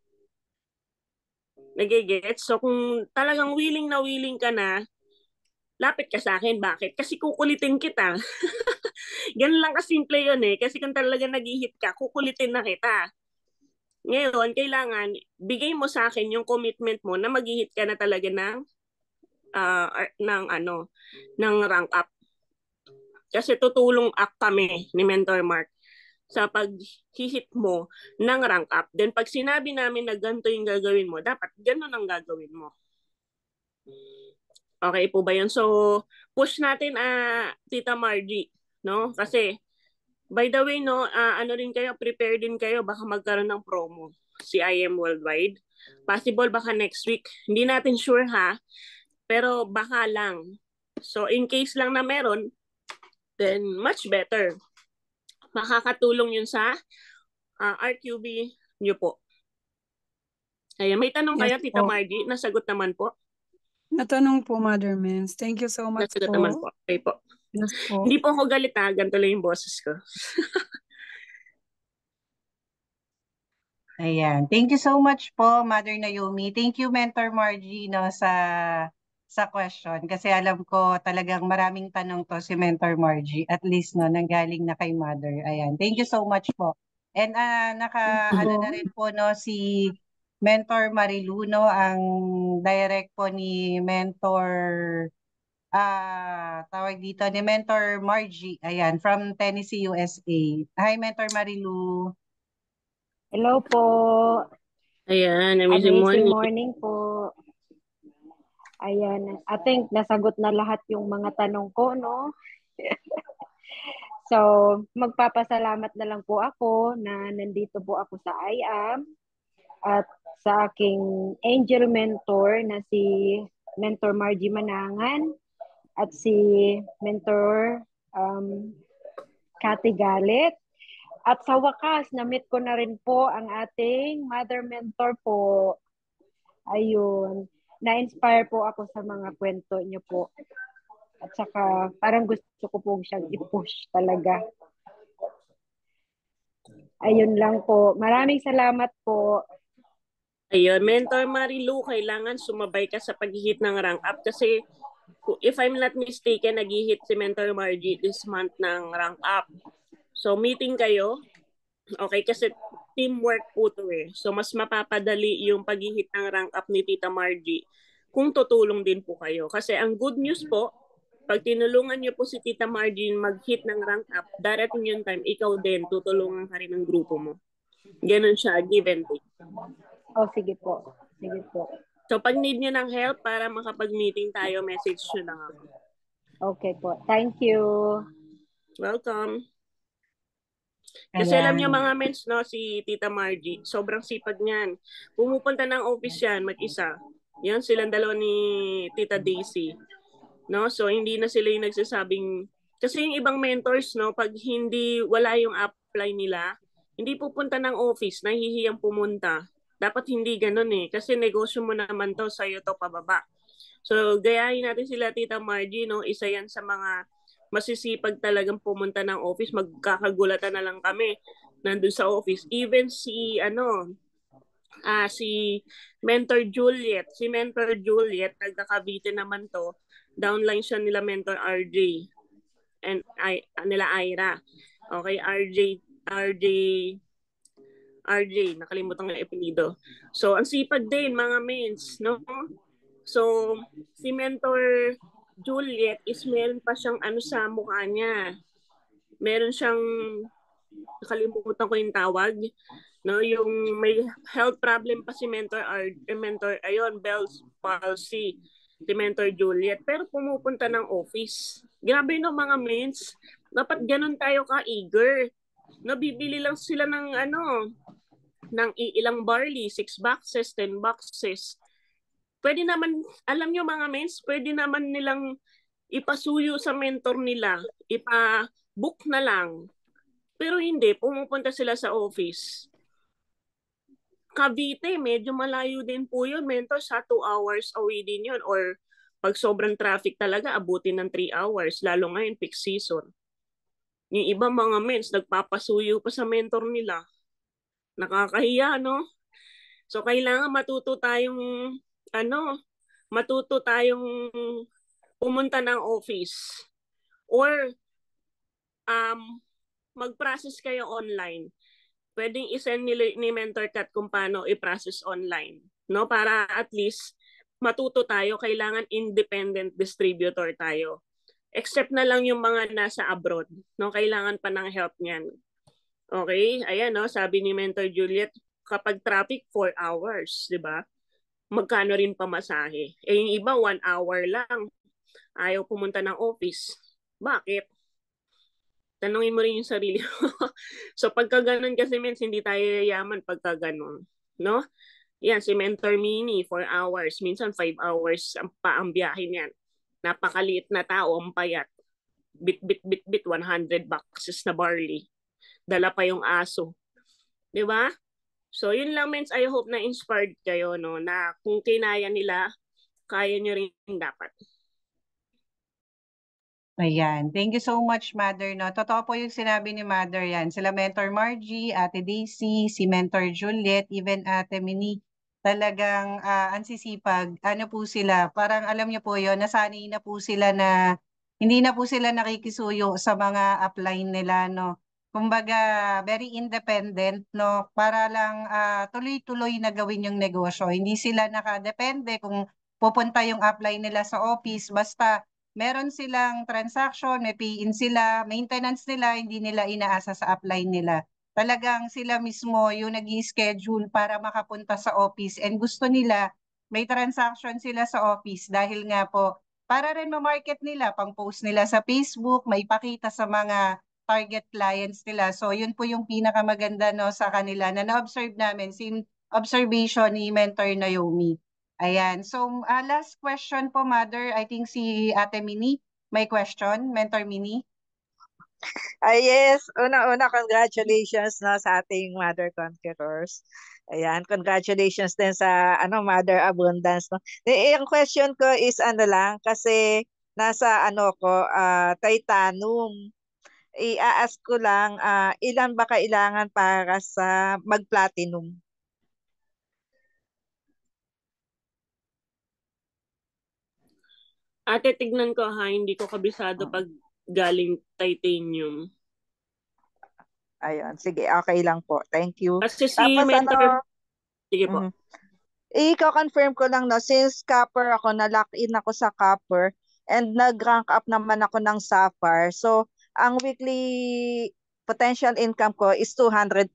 Nagigets? So kung talagang willing ka na, lapit ka sa akin. Bakit? Kasi kukulitin kita. Ganun lang kasimple yun eh. Kasi kung talaga nag-hit ka, kukulitin na kita. Ngayon, kailangan, bigay mo sa akin yung commitment mo na mag-hit ka na talaga ng rank up. Kasi tutulong kami ni Mentor Mark sa pag-hit mo ng rank up. Then pag sinabi namin na ganito yung gagawin mo, dapat ganun ang gagawin mo. Okay po ba yun? So, push natin, Tita Margie, no? Kasi, by the way, no, rin kayo, prepare din kayo, baka magkaroon ng promo si IM Worldwide. Possible baka next week. Hindi natin sure ha, pero baka lang. So, in case lang na meron, then much better. Makakatulong yun sa RQB nyo po. Ayan, may tanong kayo, Yes Tita po. Margie? Nasagot naman po. Natanong po, Mother Mens. Thank you so much Nasagot naman po. po. Okay po. Yes po. Hindi po ako galit ha. Ganito lang yung boses ko. Ayan. Thank you so much po, Mother Naomi. Thank you, Mentor Margie, no, sa question. Kasi alam ko talagang maraming tanong to si Mentor Margie. At least, no, nanggaling na kay Mother. Ayan. Thank you so much po. And ano na rin po, no, si Mentor Marilu, no, ang direct po ni Mentor, tawag dito, ni Mentor Margie. Ayan, from Tennessee, USA. Hi, Mentor Marilu. Hello po. Ayan, amazing Amazing morning. morning po. Ayan, I think nasagot na lahat yung mga tanong ko, no? So, magpapasalamat na lang po ako na nandito po ako sa IAM at sa aking angel mentor na si Mentor Margie Manangan at si Mentor Cathy Galit. At sa wakas, na-meet ko na rin po ang ating mother mentor po. Ayun. Na-inspire po ako sa mga kwento niyo po. At saka parang gusto ko po siyang i-push talaga. Ayun lang po. Maraming salamat po. Ayun, Mentor Marilu, kailangan sumabay ka sa pag-hit ng rank up kasi if I'm not mistaken, nag-hit si Mentor Margie this month ng rank up. So, meeting kayo. Okay, kasi teamwork po to eh. So, mas mapapadali yung pag-hit ng rank up ni Tita Margie kung tutulong din po kayo. Kasi ang good news po, pag tinulungan niyo po si Tita Margie mag-hit ng rank up, darating yung time, ikaw din, tutulungan ka rin ng grupo mo. Ganun siya, give and take. Oh, sige po. Sige po. So, pag need niyo ng help para makapag-meeting tayo, message nyo lang ako. Okay po. Thank you. Welcome. Kasi alam niyo mga mens, no, si Tita Margie, sobrang sipag niyan. Pumupunta ng office yan, mag-isa. Yan, silang dalawa ni Tita Daisy. No? So, hindi na sila yung nagsasabing, kasi yung ibang mentors, no, pag hindi, wala yung apply nila, hindi pupunta ng office, nahihiyang pumunta. Dapat hindi ganun eh, kasi negosyo mo naman to, sa'yo to pababa. So, gayahin natin sila Tita Margie, no, isa yan sa mga masisipag talagang pumunta ng office, magkakagulatan na lang kami nandun sa office. Even si, si Mentor Juliet. Si Mentor Juliet, taga-Cavite naman to. Downline siya nila Mentor RJ. And nila Ira. Okay, RJ, nakalimutan ng apelido. So, ang sipag din, mga mens, no? So, si Mentor Juliet is meron pa siyang sa mukha niya. Meron siyang, nakalimutan ko yung tawag, no, yung may health problem pa si Bell's palsy, si Mentor Juliet, pero pumupunta ng office. Grabe no mga mens, dapat ganun tayo ka-eager. Nabibili lang sila ng ng ilang barley, 6 boxes, 10 boxes. Pwede naman, alam nyo mga mens, pwede naman nilang ipasuyo sa mentor nila, ipa-book na lang. Pero hindi, pumupunta sila sa office. Cavite, medyo malayo din po yun. Mentor, sa 2 hours away din yun. Or pag sobrang traffic talaga, abutin ng 3 hours. Lalo ngayon, peak season. Yung iba mga mens, nagpapasuyo pa sa mentor nila. Nakakahiya, no? So, kailangan matuto tayong pumunta ng office. Or, mag-process kayo online. Pwedeng isend ni Mentor Kat kung paano i-process online. No? Para at least matuto tayo, kailangan independent distributor tayo. Except na lang yung mga nasa abroad. No? Kailangan pa ng help niyan. Okay? Ayan, no? Sabi ni Mentor Juliet, kapag traffic, 4 hours. Diba? Magkano rin pamasahe? Eh, yung iba, 1 hour lang. Ayaw pumunta ng office. Bakit? Tanungin mo rin yung sarili mo. So pagka ganun kasi means hindi tayo yayaman pagka ganun. No? Yan, si Mentor Mini, 4 hours. Minsan 5 hours ang biyahe niyan. Napakaliit na tao, ang payat. Bit, 100 boxes na barley. Dala pa yung aso. Di ba? So, yun lang, Mens. I hope na inspired kayo, no? Na kung kinaya nila, kaya nyo rin dapat. Ayan. Thank you so much, Mother. No? Totoo po yung sinabi ni Mother yan. Sila Mentor Margie, Ate Daisy, si Mentor Juliet, even Ate Mini, talagang ang sisipag. Ano po sila, parang alam niyo po yun, nasanay na po sila na hindi na po sila nakikisuyo sa mga upline nila, no? Kumbaga, very independent, no? Para lang tuloy-tuloy na gawin yung negosyo. Hindi sila nakadepende kung pupunta yung upline nila sa office, basta meron silang transaction, may pay-in sila, maintenance nila, hindi nila inaasa sa upline nila. Talagang sila mismo yung nag-schedule para makapunta sa office and gusto nila may transaction sila sa office dahil nga po para rin ma-market nila, pang-post nila sa Facebook, may pakita sa mga target clients nila. So yun po yung pinakamaganda no sa kanila na na-observe namin, same observation ni Mentor Naomi. Ayan. So, last question po, Mother. I think si Ate Mini may question. Mentor Mini. Yes, una-una congratulations no sa ating Mother Conquerors. Ayan, congratulations din sa Mother Abundance no. Yung question ko is lang kasi nasa Titanum. I-ask ko lang ilan ba kailangan para sa mag-platinum? Ate, tignan ko ha, hindi ko kabisado pag galing titanium. Ayun, sige, okay lang po. Thank you. Kasi si Tapos Mentor, sige po. I-confirm ko lang no, since copper ako, na-lock in ako sa copper and nag-rank up naman ako ng sapphire. So, ang weekly potential income ko is 200,000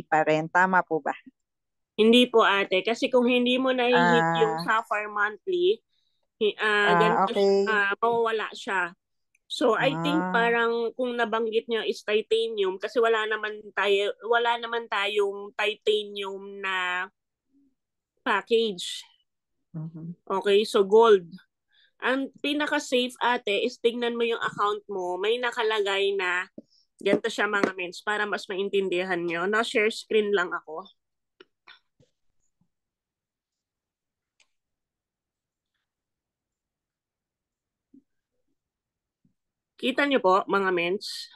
pa rin. Tama po ba? Hindi po ate, kasi kung hindi mo na-hit yung Ah, sapphire monthly, ganito okay. mawawala siya. So I think Ah, parang kung nabanggit niyo is titanium kasi wala naman tayong titanium na package. mhm. Okay, so gold. Ang pinaka-safe ate is tingnan mo yung account mo, may nakalagay na ganito siya mga mens para mas maintindihan nyo. Na-share screen lang ako. Kita nyo po mga mens?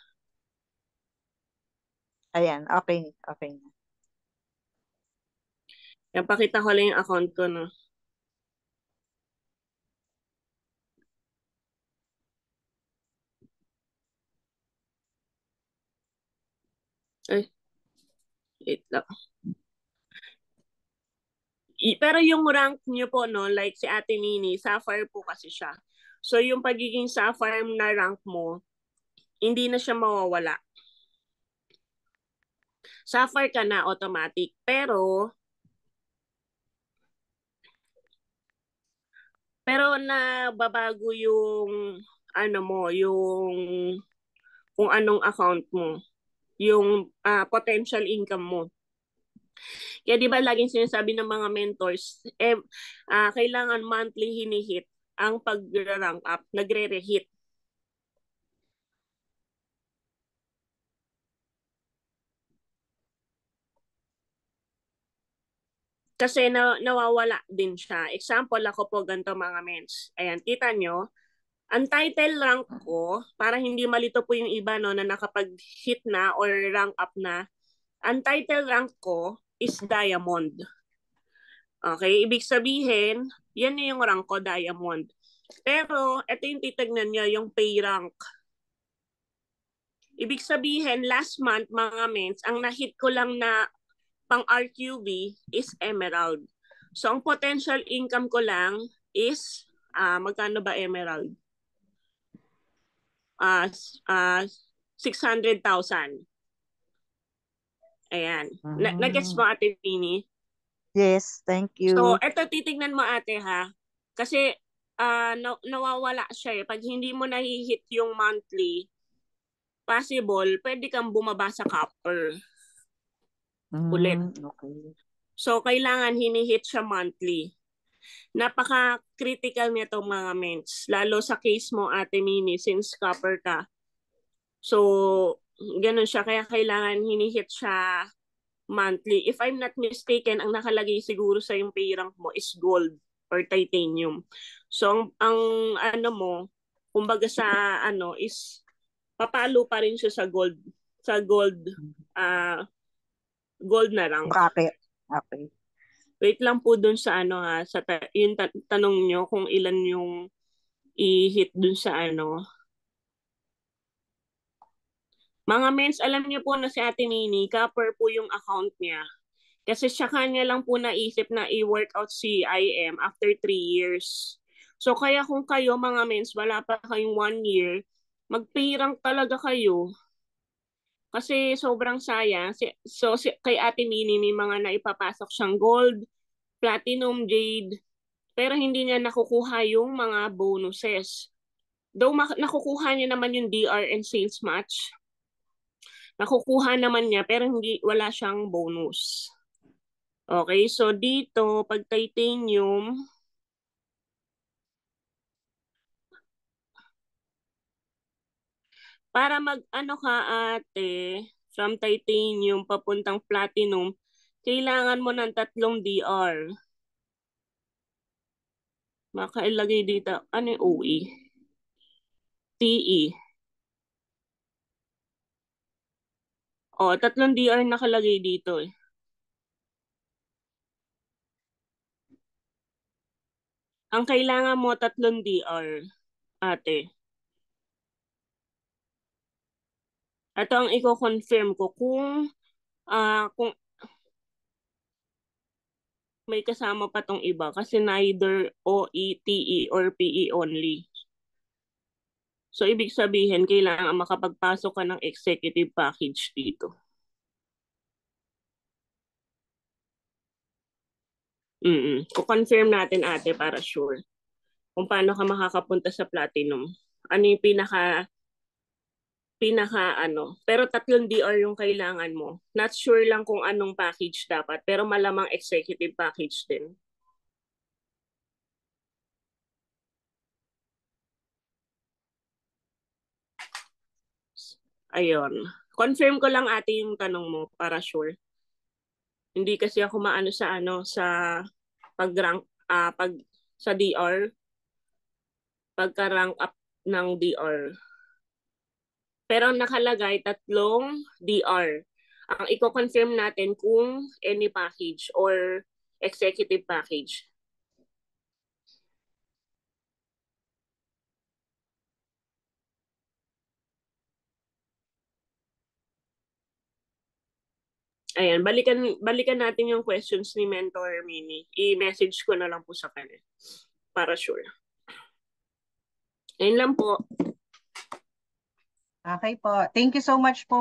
Ayan, okay. Okay na. Yan, pakita ko lang yung account ko, no? Ay, wait lang. Pero yung rank nyo po, no, like si Ate Nini, Sapphire po kasi siya. So yung pagiging Sapphire na rank mo, hindi na siya mawawala. Sapphire ka na automatic. Pero nababago yung yung kung anong account mo, yung potential income mo. Kaya di ba laging sinasabi ng mga mentors, kailangan monthly hinihit ang pag-rank up, nagre-reheat. Kasi nawawala din siya. Example ako po ganito mga mens. Ayan, kita nyo, ang title rank ko, para hindi malito po yung iba no, na nakapag-hit na or rank up na, ang title rank ko is Diamond. Okay, ibig sabihin, yan yung rank ko, Diamond. Pero, ito yung titignan nyo, yung pay rank. Ibig sabihin, last month, mga mens, ang na-hit ko lang na pang RQB is Emerald. So, ang potential income ko lang is, magkano ba Emerald? 600,000. Ayan. Nag-gets mo, Ate Pini? Yes, thank So, you. eto titignan mo ate ha. Kasi nawawala siya eh. Pag hindi mo nahihit yung monthly, possible, pwede kang bumaba sa copper ulit. Okay. So, kailangan hinihit siya monthly. Napaka-critical nito mga mens. Lalo sa case mo, Ate Mini, since copper ka. So, ganun siya. Kaya kailangan hinihit siya monthly. If I'm not mistaken, ang nakalagay siguro sa yung pay rank mo is gold or titanium. So, ang ano mo, kumbaga sa ano is papalo pa rin siya sa gold gold na rank. Bracket. Okay. Wait lang po dun sa ano ha, sa yung tanong nyo kung ilan yung i-hit dun sa ano. Mga mens, alam niyo po na si Ate Nini, copper po yung account niya. Kasi siya kanya lang po naisip na i-workout si IM after 3 years. So kaya kung kayo mga mens, wala pa kayong 1 year, mag-pay rank talaga kayo. Kasi sobrang sayang. Kay Ate Nini may mga naipapasok siyang gold, platinum, jade, pero hindi niya nakukuha yung mga bonuses. Though nakukuha niya naman yung DR and sales match. Nakukuha naman niya pero wala siyang bonus. Okay, so dito pag titanium, para mag-ano ka ate, from titanium papuntang platinum, kailangan mo ng 3 DR. Makailagay dito, ano yung OE? TE. O, 3 DR nakalagay dito eh. Ang kailangan mo 3 DR, ate. Ito ang i-confirm ko kung may kasama pa tong iba kasi neither OE, TE, or PE only. So, ibig sabihin, kailangan makapagpasok ka ng executive package dito. Kukonfirm natin ate para sure kung paano ka makakapunta sa platinum. Ano yung pinaka ano. Pero 3 DR yung kailangan mo. Not sure lang kung anong package dapat, pero malamang executive package din. Ayun. Confirm ko lang ate yung tanong mo para sure. Hindi kasi ako maano sa pag-rank sa DR, pagka-rank up ng DR. Pero nakalagay 3 DR. Ang i-confirm natin kung any package or executive package. Ayan, balikan natin yung questions ni Mentor Mini. I-message ko na lang po sa kanya para sure. Ayun lang po. Okay po. Thank you so much po,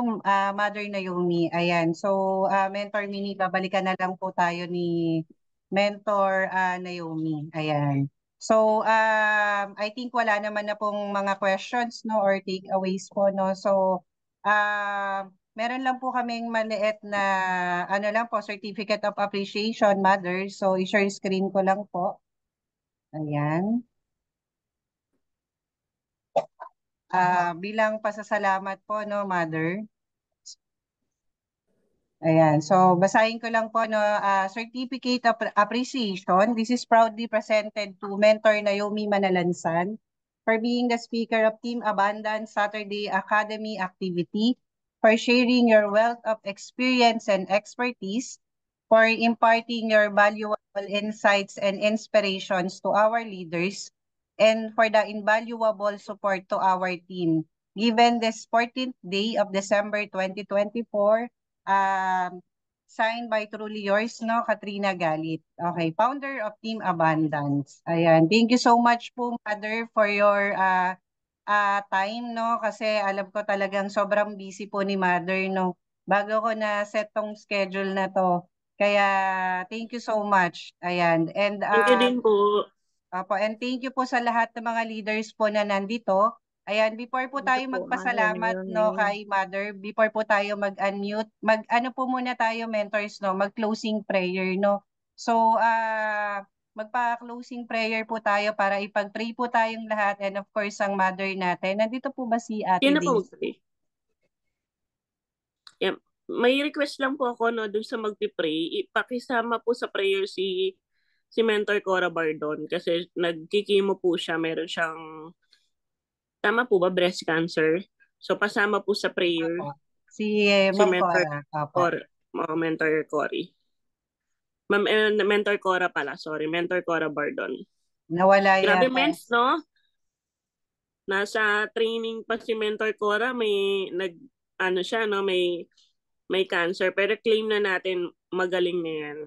Mother Naomi. Ayan. So, Mentor Mini, babalikan na lang po tayo ni Mentor Naomi. Ayan. So, I think wala naman na pong mga questions, no, or takeaways po, no. So, meron lang po kaming maliit na, ano lang po, Certificate of Appreciation, Mother. So, i-share screen ko lang po. Ayan. Bilang pasasalamat po, no, Mother. Ayan, so basahin ko lang po, no, Certificate of Appreciation. This is proudly presented to Mentor Naomi Manalansan for being the speaker of Team Abundance Saturday Academy activity, for sharing your wealth of experience and expertise, for imparting your valuable insights and inspirations to our leaders, and for the invaluable support to our team. Given this 14th day of December 2024, signed by truly yours, no, Katrina Galit. Okay, founder of Team Abundance. Ayan, thank you so much po, Mother, for your time, no, kasi alam ko talagang sobrang busy po ni Mother, no, bago ko na set tong schedule na to. Kaya, thank you so much. Ayan, and Thank you din po. and thank you po sa lahat ng mga leaders po na nandito. Ayan, before po tayo magpasalamat, no, kay Mother, before po tayo mag-unmute, ano po muna tayo, mentors, no, mag-closing prayer, no. So, magpa-closing prayer po tayo para ipag-pray po tayong lahat, and of course, ang Mother natin. Nandito po ba si Ate Sino po Daisy? mag-pray? Yeah. may request lang po ako no dun sa magpi-pray, ipakisama po sa prayer si Mentor Cora Bardon kasi nagkikimo po siya, meron siyang tama po ba breast cancer. So pasama po sa prayer Opo. Si si Ma'am Mentor Cora. Opo. Cora, Mentor Cory. Mentor Cora pala, sorry, Mentor Cora Bardon. Nawala Grabe yata. mens, no? Nasa training pa si Mentor Cora, may ano siya, no, may cancer pero claim na natin magaling na yan.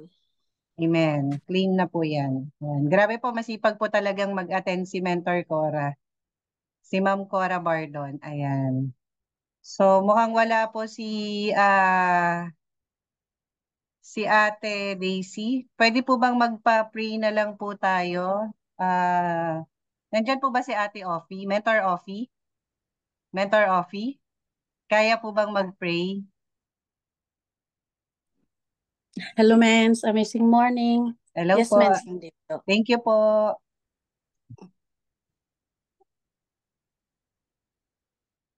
Amen. Clean na po yan. Yan. Grabe po, masipag po talagang mag-attend si Mentor Cora. Si Ma'am Cora Bardon. Ayan. So, mukhang wala po si Ate Daisy. Pwede po bang magpa-pray na lang po tayo? Nandyan po ba si Ate Offie? Mentor Offie? Mentor Offie? Kaya po bang mag-pray? Hello, Mens. Amazing morning. Hello Yes, po. Mens. Nandito. Thank you po.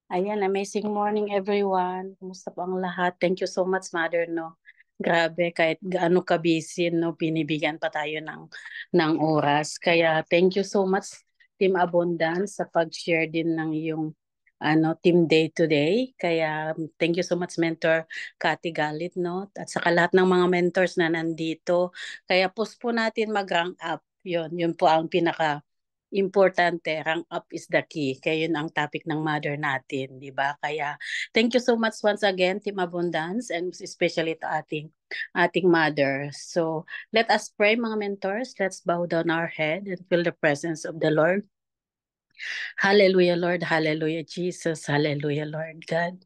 Ayan, amazing morning, everyone. Kumusta po ang lahat? Thank you so much, Mother, no? Grabe, kahit gaano ka-busy, no, binibigyan pa tayo ng oras. Kaya thank you so much, Team Abundance, sa pag-share din ng iyong Team Day today. Kaya thank you so much, Mentor Cathy Galit, no? At saka lahat ng mga mentors na nandito. Kaya post po natin mag-rank up. Yun po ang importante, rank up is the key. Kaya yun ang topic ng mother natin, di ba? Kaya thank you so much once again, Team Abundance, and especially to ating mother. So let us pray, mga mentors. Let's bow down our head and feel the presence of the Lord. Hallelujah, Lord. Hallelujah, Jesus. Hallelujah, Lord God.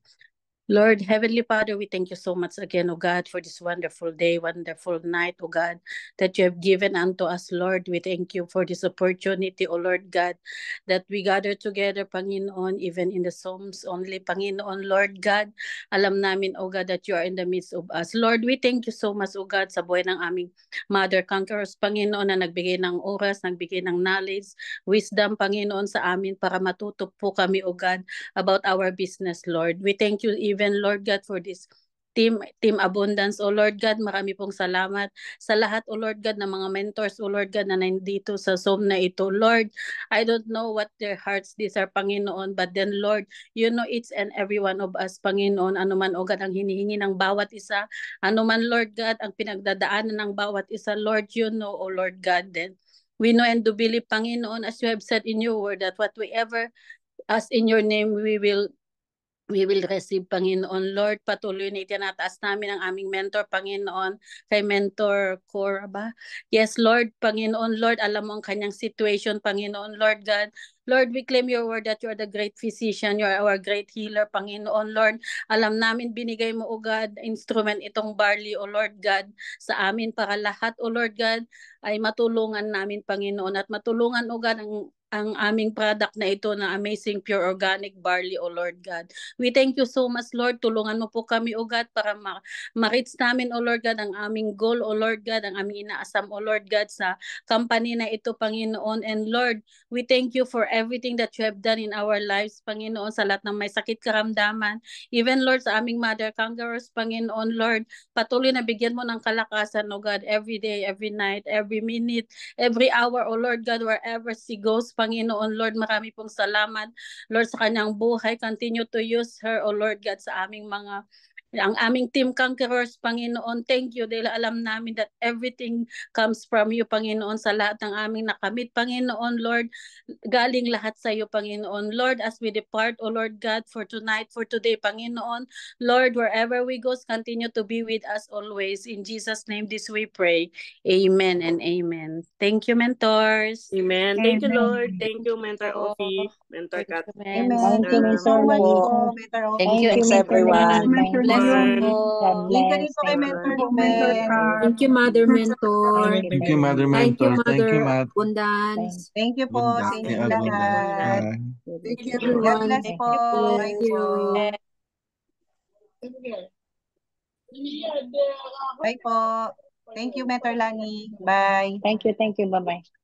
Lord, Heavenly Father, we thank you so much again, O God, for this wonderful day, wonderful night, O God, that you have given unto us, Lord. We thank you for this opportunity, O Lord God, that we gather together, Panginoon, even in the Psalms only, Panginoon, Lord God. Alam namin, O God, that you are in the midst of us. Lord, we thank you so much, O God, sa buhay ng aming Mother Conquerors, Panginoon, na nagbigay ng oras, nagbigay ng knowledge, wisdom, Panginoon, sa amin para matuto po kami, O God, about our business, Lord. We thank you even, Lord God, for this Team Abundance, O Lord God. Marami pong salamat sa lahat, O Lord God, ng mga mentors, O Lord God, na nandito sa Zoom na ito. Lord, I don't know what their hearts desire, Panginoon, but then, Lord, you know each and every one of us, Panginoon, anuman, O God, ang hinihingi ng bawat isa, anuman, Lord God, ang pinagdadaanan ng bawat isa, Lord, you know, O Lord God, then we know and do believe, Panginoon, as you have said in your word, that whatever as in your name we will receive, Panginoon. Lord, patuloy na itinataas namin ang aming mentor, Panginoon, kay Mentor Cora ba? Yes, Lord, Panginoon, Lord, alam mo ang kanyang situation, Panginoon, Lord God. Lord, we claim your word that you are the great physician, you are our great healer, Panginoon, Lord. Alam namin, binigay mo, O God, instrument itong barley, O Lord God, sa amin para lahat, O Lord God, ay matulungan namin, Panginoon, at matulungan, O God, ang aming product na ito na amazing pure organic barley, O Lord God. We thank you so much, Lord. Tulungan mo po kami, O God, para ma-reach namin, O Lord God, ang aming goal, O Lord God, ang aming inaasam, O Lord God, sa company na ito, Panginoon. And Lord, we thank you for everything that you have done in our lives, Panginoon, sa lahat ng may sakit karamdaman. Even, Lord, sa aming Mother Conquerors, Panginoon, Lord, patuloy na bigyan mo ng kalakasan, O God, every day, every night, every minute, every hour, O Lord God, wherever she goes, Panginoon, Lord, marami pong salamat, Lord, sa kanyang buhay. Continue to use her, O Lord God, sa ang aming Team Conquerors, Panginoon. Thank you dahil alam namin that everything comes from you, Panginoon, sa lahat ng aming nakamit, Panginoon, Lord. Galing lahat sa iyo, Panginoon. Lord, as we depart, O Lord God, for tonight, for today, Panginoon, Lord, wherever we go, continue to be with us always. In Jesus' name, this we pray. Amen and amen. Thank you, mentors. Amen. Thank you, Lord. Thank you, Mentor Po. Offie, Mentor Thank Kat. you, Amen. Mens. Thank you so much Lani. po, Mentor Thank Offie. you, Thanks, Mentor everyone. Lani. Mentor Bless you Dion, po. God Thank you bless. rin po kay Thank Mentor you. Mentor Ruben. Kat. Thank you, Mother Mentor. Thank you, Mother Thank you, Mentors. Thank you, Mother Matt. Abundance. Thank you po sa Abundance. inyong Abundance. lahat. Thank you, God everyone. bless po. Thank Bye po. you. Bye po. Thank you, Mentor Lani. Bye. Thank you. Bye-bye.